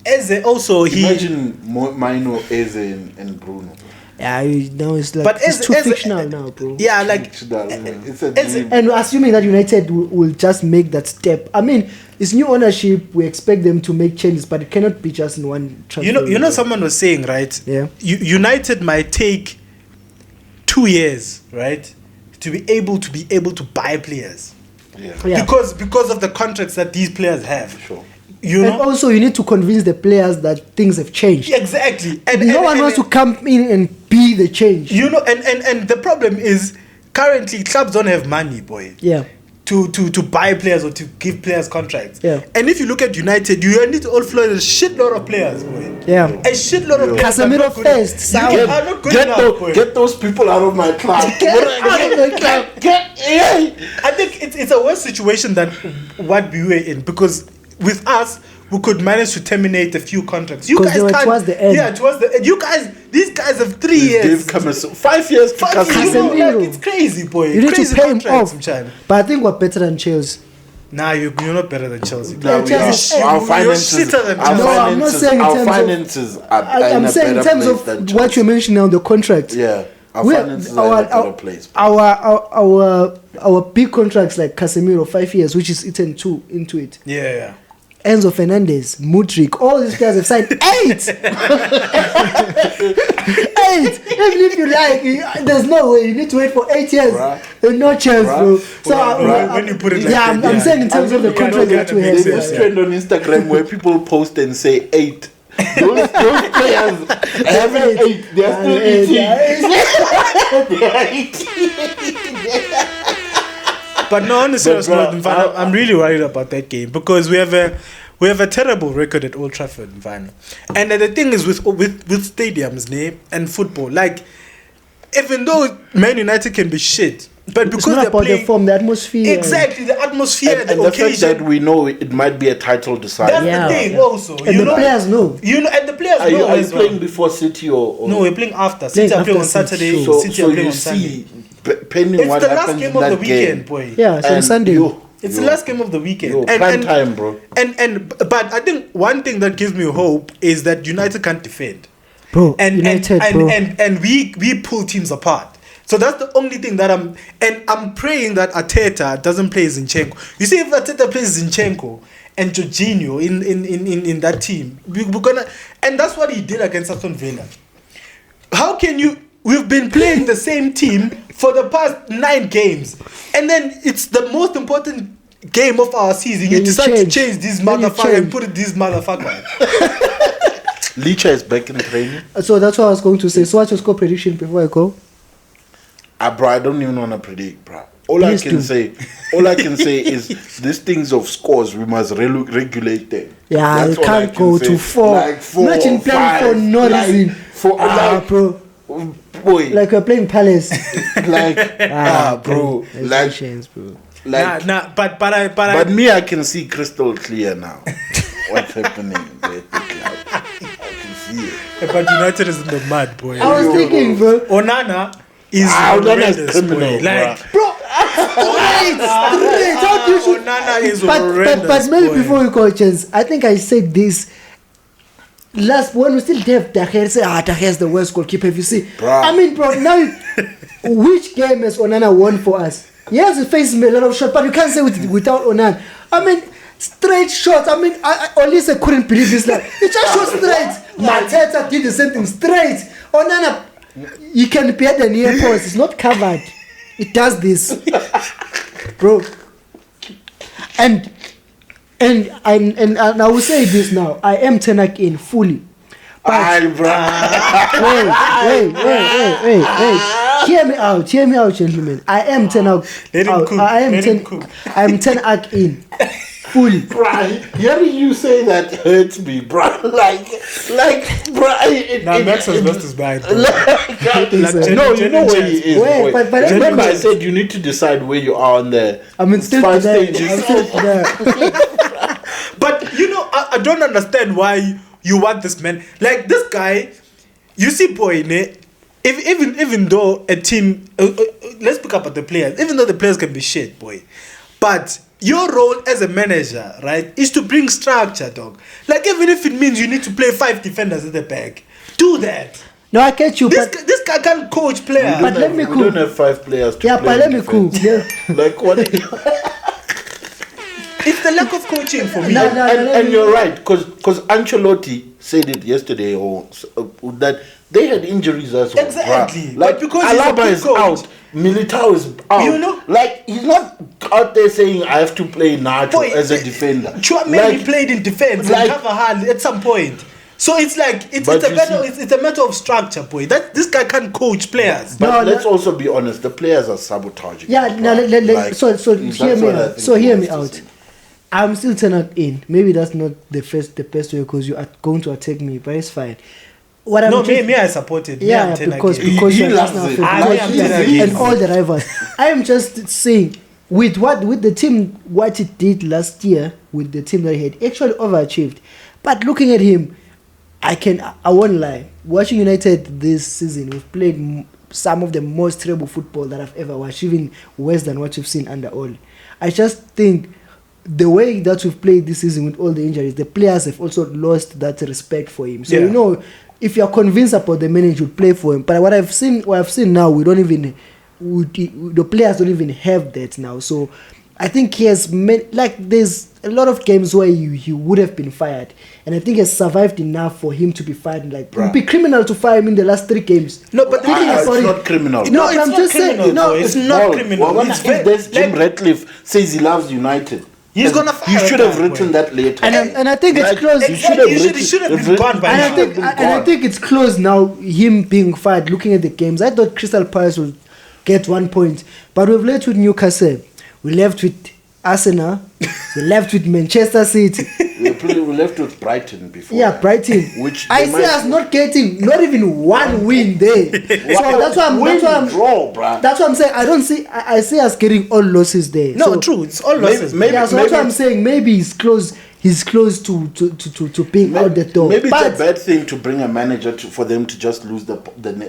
Eze also Imagine Mino, Eze, and Bruno. Yeah, now it's like But it's Eze- too Eze- fictional now, bro. Yeah, like It's a Eze- dream. And assuming that United will just make that step. I mean, it's new ownership. We expect them to make changes, but it cannot be just in one transfer. you know, someone was saying, right? Yeah. United might take 2 years, right, to be able to buy players. Yeah. Because of the contracts that these players have. Sure. You And know. also, you need to convince the players that things have changed. Exactly. No one wants to come in and be the change. You know, and the problem is currently clubs don't have money, boy. Yeah. To buy players or to give players contracts. Yeah. And if you look at United, you need to outflow a shitload of players, boy. Yeah. A shitload of players. Casemiro are not good first, enough. Saul. You are not good Get, enough, boy. get those people out of my club. Get out of the club. I think it's a worse situation than what we were in, because with us we could manage to terminate a few contracts. You 'Cause guys they were can't. towards the end. Yeah, towards the end. These guys have 3 years. They've come 5 years to 5 years. Casemiro. You know, like, it's crazy, boy. You need Crazy to pay him contracts, off. Mchana. But I think we're better than Chelsea. Nah, you're not better than Chelsea. No, we Chelsea- are. Our you're finances, shitter than our Chelsea. No, I'm not finances, saying in our terms of- finances are in I'm a saying in better terms place of than what Chelsea. you're mentioning now, the contract. Yeah, our We- finances are in a better place. Our big contracts like Casemiro 5 years, which is eaten two into it. Yeah. Enzo Fernandez, Mudryk, all these players have signed 8. 8. Even if you like, there's no way. You need to wait for 8 years. Bruh. No chance, bro. So When you put it like yeah, that, I'm saying in terms of the yeah, contract yeah, that we makes have. There's sense, this trend on Instagram where people post and say 8. Those players having 8. They're still eating. But no, on a serious But, note, bruh, I'm really worried about that game because we have a terrible record at Old Trafford, Mfana. And the thing is with stadiums, and football, like even though Man United can be shit, but It's because not they're about playing the form, the atmosphere. exactly the atmosphere, And the the fact occasion. that we know it might be a title decider. That's Yeah. the thing, Yeah. also. And the players know. You know, and the players Are you, know are you as well. playing before City or No, we're playing after. Playing City are playing on after City, Saturday. sure. City are playing you on Sunday. see, depending It's what the last happens game in of the that weekend, game, boy. Yeah, so and Sunday. It's the last game of the weekend. Yo, prime time, bro. But I think one thing that gives me hope is that United can't defend. Bro, And United, and, bro. and we pull teams apart. So that's the only thing that I'm praying that Arteta doesn't play Zinchenko. You see, if Arteta plays Zinchenko and Jorginho in that team, we're gonna, and that's what he did against Aston Villa. How can you? We've been playing the same team for the past 9 games, and then it's the most important game of our season. You Then you decide change. to change this Then you motherfucker and change. put this motherfucker. Licha is back in training. So that's what I was going to say. So what's your score prediction before I go? Bro, I don't even want to predict, bro. All Please I can do. say is these things of scores, we must regulate them. Yeah, That's you all I can't can go say. to 4. Like 4 Imagine or playing for 5, no like, reason. For Bro. boy, Like we're playing Palace. bro, There's like, no chance, bro. like. But Me, I can see crystal clear now. What's happening with the club? I can see it. But United is in the mud, boy. I was thinking, bro. Onana is Onana's horrendous, criminal, boy. Like, Straight. How do you shoot? Onana is But horrendous, maybe boy. before we go, chance, I think I said this last when we still have Daher say, Daher is the worst goalkeeper. If you see, Bruh. I mean, bro, now which game has Onana won for us? Yes, he faces a lot of shots, but you can't say without Onana. I mean, straight shots. I mean, I Olise couldn't believe this. Like, he just shot straight. Mateta did the same thing straight. Onana, you can be at the near post. It's not covered. It does this, bro. And I will say this now. I am Tenak in fully. But wait. Hear me out, gentlemen. I am 10 out. Let him cook. I am Let 10. him cook. I am 10 out in fully. Brian, hearing you say that hurts me, bro. Like, Brian. Now Max has lost his mind, bro. No, you know where he is. Wait, but remember, I said you need to decide where you are on the I mean, still five there. stages. I'm still there. But you know, I don't understand why you want this man. Like this guy, you see, boy, even though a team, let's pick up at the players. Even though the players can be shit, boy, but your role as a manager, right, is to bring structure, dog. Like even if it means you need to play 5 defenders at the back, do that. No, I get you. This guy can't coach players. But let me we don't have 5 players to play. but let me cool. Yeah. Like what? It's the lack of coaching for me. And you're right, because Ancelotti said it yesterday, that they had injuries as well. Exactly. Bruh. Like but because Alaba is out, Militao is out. You know, like he's not out there saying I have to play Nacho as a defender. Chouameni played in defense and Carvajal at some point. So it's like it's a matter of structure, boy. That this guy can't coach players. But let's also be honest, the players are sabotaging. Yeah, hear me out. I'm still turning in. Maybe that's not the best way because you are going to attack me, but it's fine. I supported. Yeah, because he loves it. And all the rivals. I am just saying with the team what it did last year with the team that he had actually overachieved. But looking at him, I won't lie. Watching United this season, we've played some of the most terrible football that I've ever watched, even worse than what you've seen under Ole. I just think the way that we've played this season with all the injuries, the players have also lost that respect for him. So if you're convinced about the manager, you play for him. But what I've seen now, the players don't even have that now. So I think he has there's a lot of games where he would have been fired, and I think he has survived enough for him to be fired. Like it would be criminal to fire him in the last 3 games. No, but it's not criminal. No, I'm just saying. No, it's not criminal. If Jim Ratcliffe says he loves United, he's gonna fire. You should have written that later. And I think it's close. He should have been gone by now. And I think it's close now. Him being fired. Looking at the games, I thought Crystal Palace would get 1 point, but we've left with Newcastle. We left with Arsenal. We left with Manchester City. We left with Brighton before. Yeah, Brighton. Which I see us not getting not even one win there. So that's why I'm saying I don't see. I see us getting all losses there. No, true. It's all losses. So that's what I'm saying. Maybe he's close. He's close to being out the door. Maybe it's a bad thing to bring a manager for them to just lose the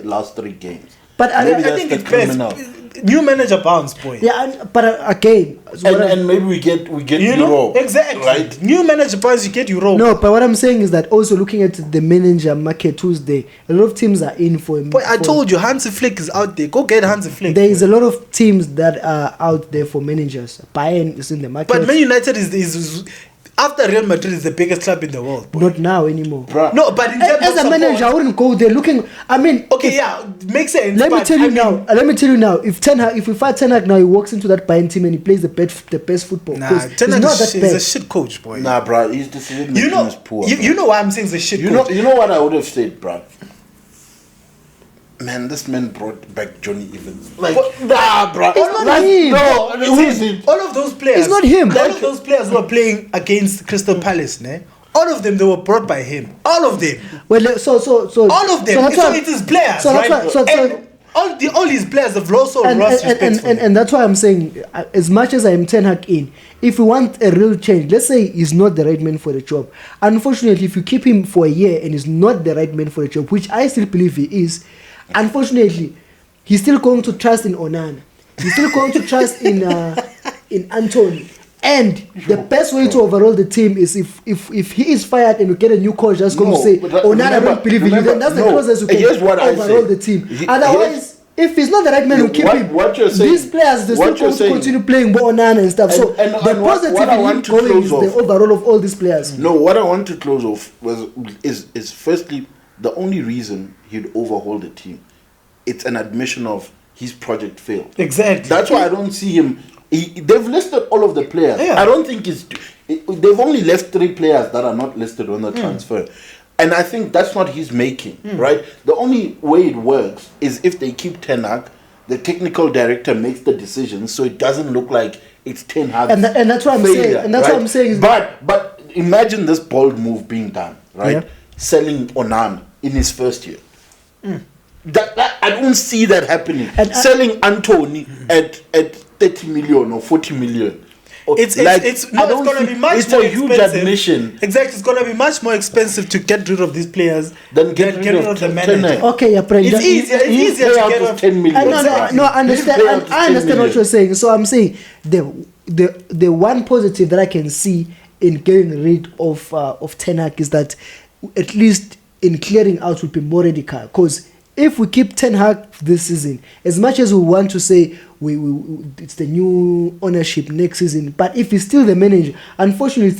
last 3 games. But I think it's best. New manager bounce, boy. Yeah, but again, and maybe we get Euro. Exactly. Right. New manager bounce, you get Euro. No, but what I'm saying is that also looking at the manager market Tuesday, a lot of teams are in for him. But I told you, Hansi Flick is out there. Go get Hansi Flick. There is a lot of teams that are out there for managers. Bayern is in the market. But Man United is after Real Madrid is the biggest club in the world. Boy. Not now anymore. Bruh. No, but in terms as of a manager, I wouldn't go there looking. I mean, okay, makes sense. Let me tell you now. If we fight Ten Hag now, he walks into that Bayern team and he plays the best football. Nah, Ten Hag is a shit coach, boy. Nah, bro, his decision making is poor. You know why I'm saying he's a shit coach. You know what I would have said, bro. Man, this man brought back Johnny Evans. Nah, bro. It's not him. No, who is it? All of those players. It's not him. All of those players who were playing against Crystal Palace, ne? All of them, they were brought by him. All of them. Well, so all of them. So it is players, right? All his players have also lost respect for him. And that's why I'm saying, as much as I am Ten Hag in, if we want a real change, let's say he's not the right man for the job. Unfortunately, if you keep him for a year and he's not the right man for the job, which I still believe he is, unfortunately, he's still going to trust in Onana. He's still going to trust in Anthony. And the best way to overall the team is if he is fired and you get a new coach that's going to say, Onana, I don't believe in you, then that's the closest you can overall the team. Otherwise, if he's not the right man who keep him, these players, they're still going to continue playing Onana and stuff. So the positive in him going is the overall of all these players. No, what I want to close off is firstly, the only reason he'd overhaul the team, it's an admission of his project failed. Exactly. That's why I don't see him. They've listed all of the players. Yeah. I don't think they've only left 3 players that are not listed on the transfer. And I think that's not his making, right? The only way it works is if they keep Ten Hag, the technical director makes the decision, so it doesn't look like it's Ten Hag's and that's what I'm failure, saying. And that's right? what I'm saying. But imagine this bold move being done, right? Yeah. Selling Onana in his first year. That I don't see that happening. And selling Anthony at 30 million or 40 million. It's gonna be much it's more a huge expensive. admission. Exactly, it's gonna be much more expensive to get rid of these players Then get rid of the 10 manager. Okay, yeah, Prem, It's easier. It's easier to get rid of 10 million. No, I understand. His payout is I 10 understand what million. you're saying. So I'm saying the one positive that I can see in getting rid of Ten Hag is that at least in clearing out will be more radical. Because if we keep Ten Hag this season, as much as we want to say we it's the new ownership next season, but if he's still the manager, unfortunately he's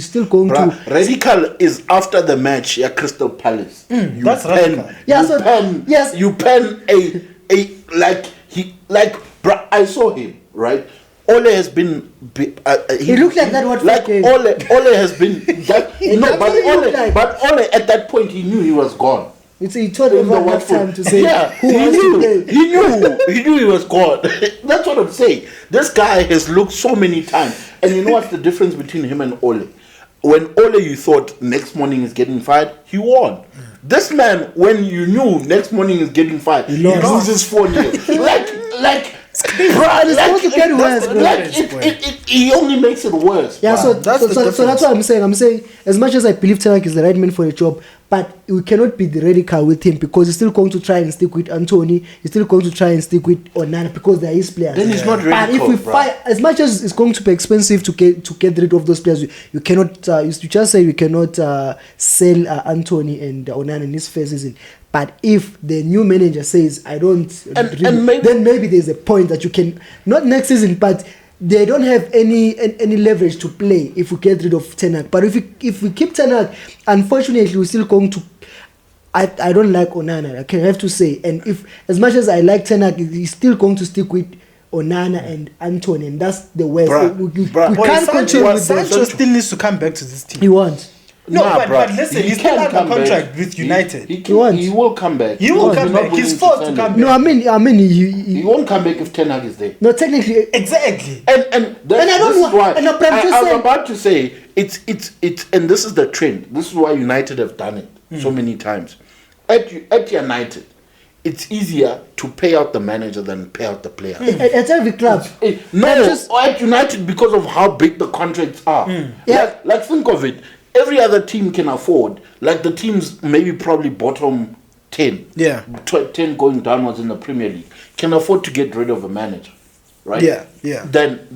still going to. Radical is after the match. Yeah, Crystal Palace. That's radical. Yes. You pen bruh, I saw him right. Ole has been. He looked like that. What like game? Ole has been. Like. But Ole at that point he knew he was gone. He told him at that time to say who wants to play. He knew he was gone. That's what I'm saying. This guy has looked so many times, and you know what's the difference between him and Ole? When Ole you thought next morning is getting fired, he won. This man, when you knew next morning is getting fired, he loses 4-0. like. Bro, it's going to get worse, bro. He only makes it worse. Yeah, bro. so that's what I'm saying. I'm saying as much as I believe Ten Hag is the right man for the job, but we cannot be the radical with him because he's still going to try and stick with Anthony. He's still going to try and stick with Onana because they're his players. Then he's not radical. But if we fight, as much as it's going to be expensive to get rid of those players, you cannot. You just say you cannot sell Anthony and Onana in his first season. But if the new manager says I don't, then maybe there's a point that you can not next season, but they don't have any leverage to play if we get rid of Ten Hag. But if we keep Ten Hag, unfortunately we're still going to. I don't like Onana. I have to say, and if as much as I like Ten Hag, he's still going to stick with Onana and Anthony, and that's the worst. We can't control with Sancho still needs to come back to this team. He won't. No, but listen, he's still under contract with United. He will come back. He will come back. He's forced to come back. No, I mean, he won't come back if Ten Hag is there. No, technically, exactly. And I don't want. Why, and I'm about to say it's and this is the trend. This is why United have done it so many times. At United, it's easier to pay out the manager than pay out the player. At every club. At United because of how big the contracts are. Yeah, like think of it. Every other team can afford, like the teams maybe probably bottom 10, 10 going downwards in the Premier League, can afford to get rid of a manager, right? Yeah. Then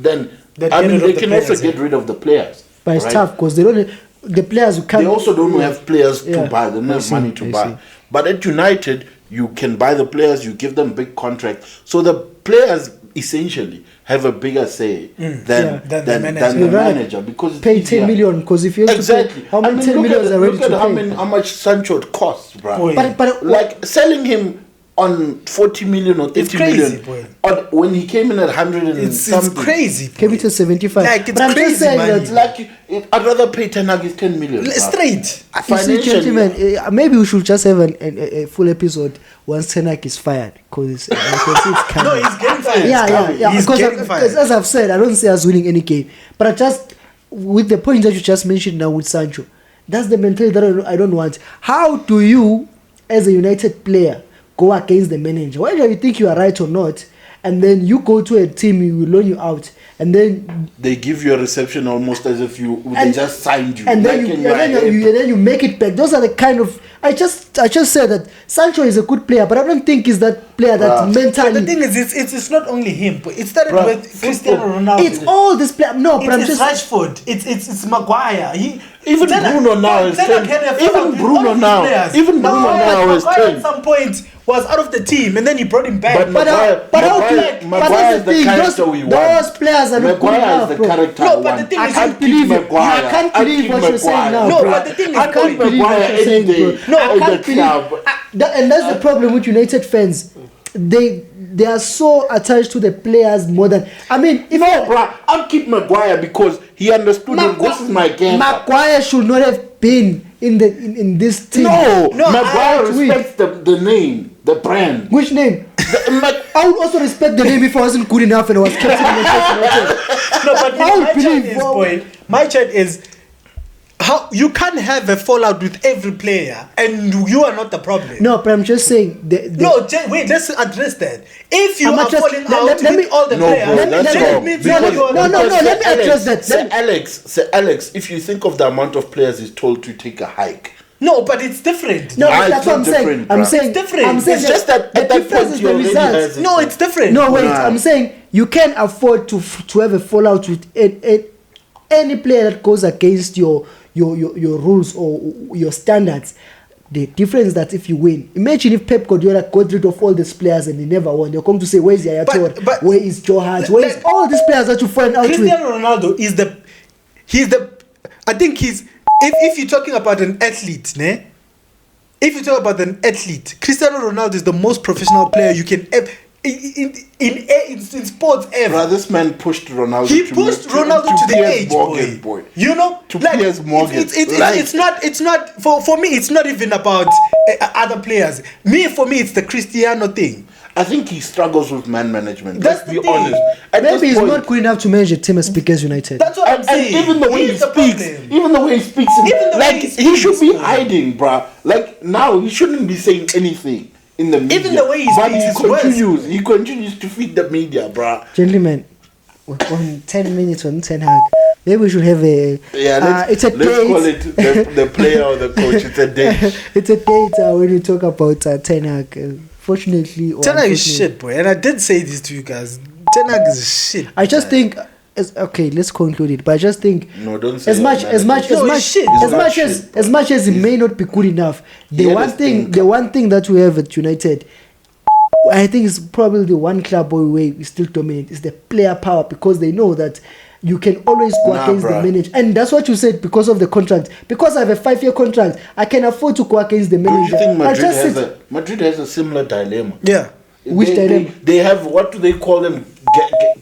they can also get rid of the players. But it's tough because they don't. The players who can't. They also don't have players to buy. They don't have money to buy. But at United, you can buy the players. You give them big contracts, so the players essentially have a bigger say than the manager because pay 10 million because if you have to pay, how many 10 million are ready to pay? How much Sancho costs, bro. But like selling him on 40 million or 30 million when he came in at 100 and something. It's crazy. Came into 75. Like, it's but I'm crazy, just saying man. that, like, I'd rather pay Ten Hag 10 million. Straight. You see, gentlemen, maybe we should just have a full episode once Ten Hag is fired because it's coming. No, he's getting fired. Yeah. He's getting fired. Because as I've said, I don't see us winning any game. But I just, with the point that you just mentioned now with Sancho, that's the mentality that I don't want. How do you, as a United player, go against the manager, whether you think you are right or not, and then you go to a team, you will loan you out, and then they give you a reception almost as if they just signed you, and then you make it back. Those are the kind of I just said that Sancho is a good player, but I don't think he's that player that mentally. But the thing is, it's not only him, but it started with Cristiano Ronaldo. It's all this player. No, but it's Rashford. It's Maguire. Even Bruno now is 10. Even Bruno now is 10. At some point was out of the team, and then you brought him back. But Maguire is the character we want. Those players are not good enough, bro. No, but the thing is, I can't believe what you're saying now. No, but the thing is, I can't believe what you're saying, bro. No, I can't believe. And that's the problem with United fans. They are so attached to the players more than I'll keep Maguire because he understood that this is my game. Maguire should not have been in this team. No, Maguire respects the name, the brand. Which name? I would also respect the name if I wasn't good enough and I was kept in the No, but my chat is how you can't have a fallout with every player and you are not the problem. No, but I'm just saying. Wait, let's address that. If you I'm are just- falling let- out let with me- all the No, players, bro, that's then it wrong. means Because- you are no, because let me address that. Sir Alex, if you think of the amount of players he's told to take a hike. No, but it's different. No, Nah, that's it's what I'm not saying. different, I'm bruh. saying It's different. I'm saying It's just that the at that difference point is you the already results. has it. No, it's different. No, wait. Nah. I'm saying you can't afford to have a fallout with any player that goes against your rules or your standards. The difference is that if you win, imagine if Pep Guardiola got rid of all these players and he never won. You're going to say, where's Yaya Toure? But- Where is Joe Hart? Where is all these players that you find out with? Cristiano Ronaldo is I think if you're talking about an athlete, ne? If you talk about an athlete, Cristiano Ronaldo is the most professional player you can ever in sports ever. Bro, this man pushed Ronaldo. He pushed Ronaldo to the Piers edge, Morgan, boy. You know, To Piers Morgan. It's not for me. It's not even about other players. For me, it's the Cristiano thing. I think he struggles with man management. That's Let's the be thing. honest. At Maybe this he's point- not good enough to manage a team as big as United. That's what I'm and saying. even the way he He's the speaks, problem. even the way he speaks, Even the way like he he should speaks, be bro. hiding, bruh. Like now, he shouldn't be saying anything in the media. Even the way he but speaks is worse. he continues to feed the media, bruh. Gentlemen, we're on 10 minutes on 10 Hag. Maybe we should have a. Yeah, it's a let's date. call it the player or the coach. It's a date. It's a date when you talk about Ten Hag. Fortunately, or Ten Hag is unfortunately. shit, boy. And I did say this to you guys. Ten Hag is shit. I just think. Okay, let's conclude it. But I just think No, don't say as much that, as man. much No, as it's much shit. as It's not much shit, as bro. as much as it may not be good enough. He The had one a thing, stinker. the one thing that we have at United, I think is probably the one club where we still dominate is the player power, because they know that you can always go Nah, against bruh. the manager, and that's what you said because of the contract. Because I have a 5-year contract, I can afford to go against the Don't you manager. think I'll just sit. Madrid has a similar dilemma? Yeah. Which dilemma? They have, what do they call them?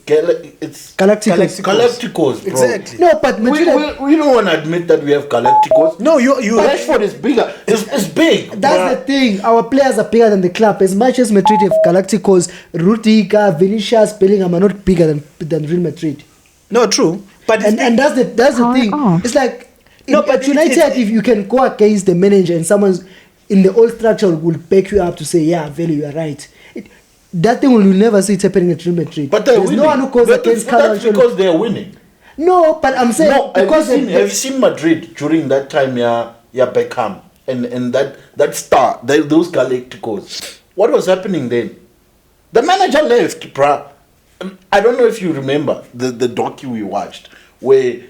It's Galacticos. Galacticos, bro. Exactly. No, but Madrid. We don't want to admit that we have Galacticos. No, you. Rashford is bigger. It's big. That's bruh. the thing. Our players are bigger than the club. As much as Madrid have Galacticos, Rudiger, Vinicius, Bellingham are not bigger than Real Madrid. No, true. But it's And that's the thing. It's like No, no, but but United, if you can go against the manager and someone's in the old structure will back you up to say, yeah, Veli, you are right. That thing will you never see it happening at Real Madrid. But they're There's winning. no one who goes But against that's Carlo Ancelotti. because they're winning. No, but I'm saying No, because have you seen Madrid during that time? Yeah, Beckham and that star, those Galacticos. What was happening then? The manager left, bruh. I don't know if you remember the docu we watched where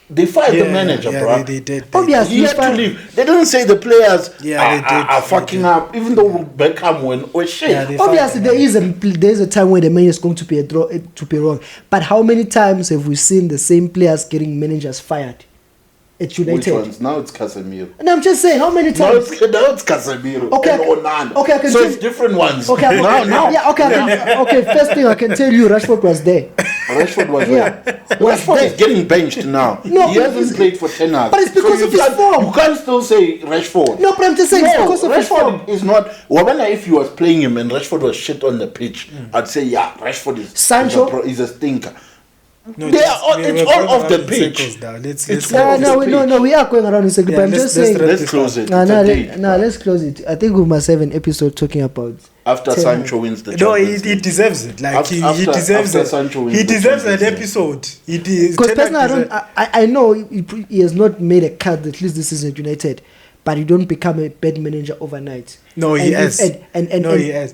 they fired the manager, bruh. They did. Obviously, He had to leave. They didn't say the players Yeah, they did. are fucking up, even though Beckham went, oh shit. Yeah, they- obviously there's a time where the manager is going to be to be wrong. But how many times have we seen the same players getting managers fired at Which United? ones? Now it's Casemiro. And I'm just saying, how many Now times? it's Casemiro Okay, and Onana. okay, I can so tell- it's different ones. Okay, now. yeah, okay. First thing I can tell you, Rashford was there. Rashford was Yeah. there. Was Rashford there. is getting benched now. No, he but hasn't it's- played for 10 hours. but it's because you of his can't- form. You can't still say Rashford. No, but I'm just saying it's because of his form. Rashford is not. Wabana, if you was playing him and Rashford was shit on the pitch, I'd say yeah, Rashford is Sancho? is a stinker. No, They are all, it's all off the pitch. Let's It's go. all- No, we are going around in circles. Yeah, But I'm let's- just let's saying. wrap Let's close it. No, It's a date. let's close it. I think we must have an episode talking about. After Ten Sancho wins the No, Champions he League. deserves it. Like he After deserves it. Sancho wins He the deserves that Champions League. episode. He deserves. Because personally, I know he has not made a cut at least this season at United, but you don't become a bad manager overnight. No, he has. And He has.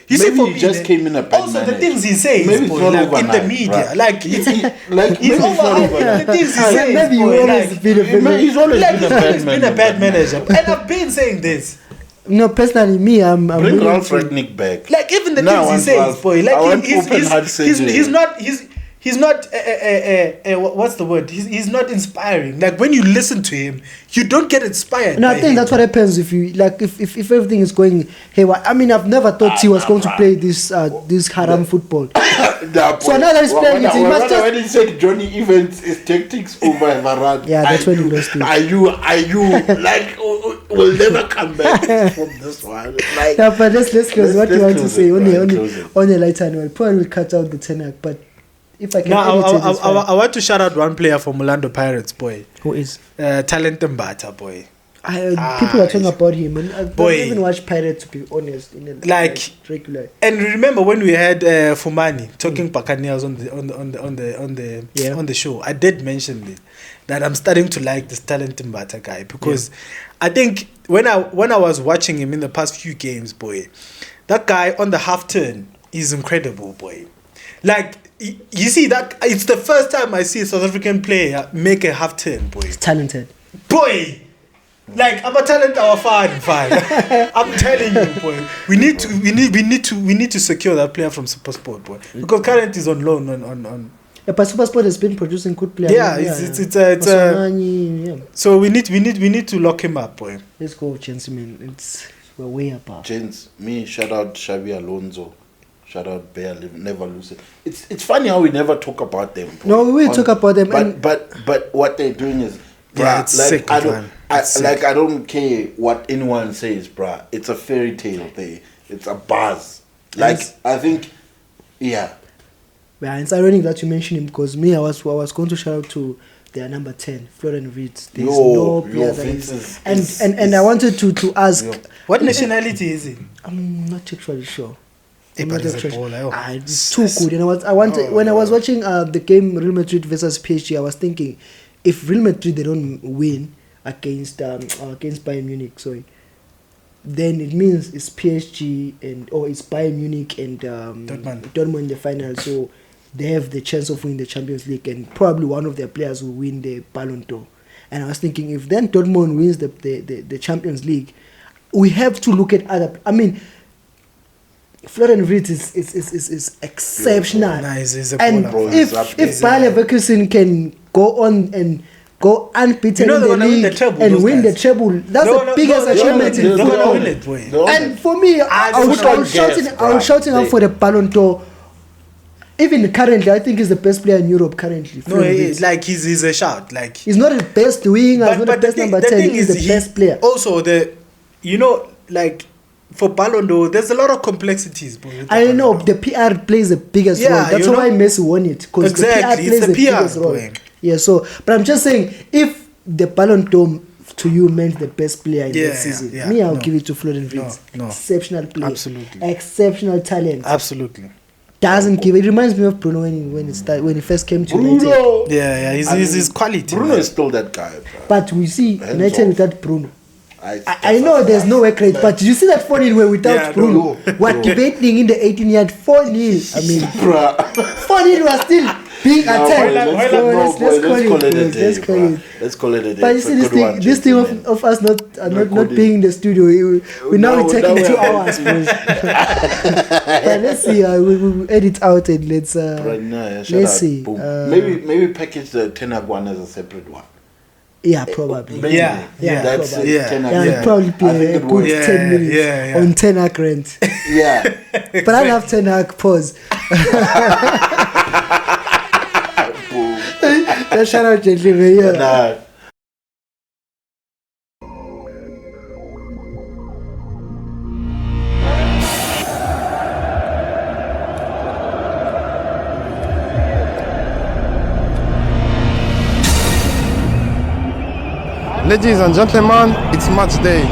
You see, Maybe for he me, just came in a bad also the manager. things he says, Maybe it's boy, not like, in the overnight, media, right? like it's Like he's maybe it's not over overnight. the things he Ah, says. maybe boy, you always like, been a bad He's always like been he's a bad always been a bad manager. manager, and I've been saying this. No, personally, me, I'm Bring willing Ralph to- Rangnick back. Like even the Now I things he want says, Ralph- boy. I Like want he's open heart surgery. he's not what's the word? He's not inspiring. Like when you listen to him, you don't get inspired. No, by I think him. that's what happens if you like if everything is going haywire. I mean, I've never thought he was going to play this haram football. So now that he's playing it, he must just- when he said Johnny Evans is tactics over Varane. Yeah, that's when he lost it. Are you like will never come back from this one? Like, Yeah, but let's close. What do you let's want to close say? it, Only right, close it. on a lighter note. Probably will cut out the Ten Hag, but if I can Now, edit it, it's fine. I want to shout out one player from Orlando Pirates, boy. Who is? Talent Mbata, boy. People are talking about him, and I Boy. don't even watch Pirates, to be honest. Like, regular. And remember when we had Fumani talking Buccaneers on the show, I did mention it, that I'm starting to like this Talent Mbata guy, because I think when I was watching him in the past few games, boy, that guy on the half turn is incredible, boy. Like, you see that it's the first time I see a South African player make a half turn, boy. He's talented, boy. Like, I'm a talent our fine. I'm telling you, boy. We need to secure that player from SuperSport, boy, because current is on loan on. Yeah, but SuperSport has been producing good players. So we need to lock him up, boy. Let's go, gentlemen. We're way above. Gents, me shout out Xabi Alonso. Shout out Bear, never lose it. It's funny how we never talk about them. Bro. No, we will talk about them. But what they're doing is, bruh, it's like, sick, man. I don't care what anyone says, bruh. It's a fairy tale there. It's a buzz. Like, I think, yeah. Yeah, it's ironic that you mentioned him, because me, I was going to shout out to their number 10, Florian Wirtz. There's no player that is, and I wanted to ask, what nationality is he? I'm not actually sure. It's too good. And when I was watching the game Real Madrid versus PSG, I was thinking, if Real Madrid they don't win against Bayern Munich, then it means it's PSG or it's Bayern Munich and Dortmund in the final. So they have the chance of winning the Champions League, and probably one of their players will win the Ballon d'Or. And I was thinking, if then Dortmund wins the Champions League, we have to look at other. I mean, Florian Wirtz is exceptional. Nice, he's a and baller. if Bayer Leverkusen can go on and go unbeaten in the league and win the treble, that's the biggest achievement in football. And for me, I was shouting out for the Ballon d'Or. Even currently, I think he's the best player in Europe currently. No, he's a shout. Like, he's not the best winger, he's not the best number 10, he's the best player. Also, like, for Ballon d'Or, there's a lot of complexities. I know, the PR plays the biggest role. That's why Messi won it. Because the PR plays the biggest role. Yeah, but I'm just saying, if the Ballon d'Or to you meant the best player in that season, I'll give it to Florian Wirtz. Exceptional player. Absolutely. Exceptional talent. Absolutely. Doesn't give. It reminds me of Bruno when he first came to United. Yeah, he's quality. Bruno is still that guy, bro. But we see United without Bruno. I know there's no work rate, but did you see that 4-0 where without Bruno? We're debating in the 18-yard 4-0. I mean, 4-0 was still being attacked. Let's call it a day. But you see this thing of us not being in the studio, we now taking 2 hours. But let's see, we'll edit out and let's see. Maybe package the Tenag one as a separate one. Yeah, probably. That's probably. It probably be a good 10 minutes on Tenag rent. Yeah. But I love Tenag pause. Shout out gentlemen. Nah. Ladies and gentlemen, it's match day.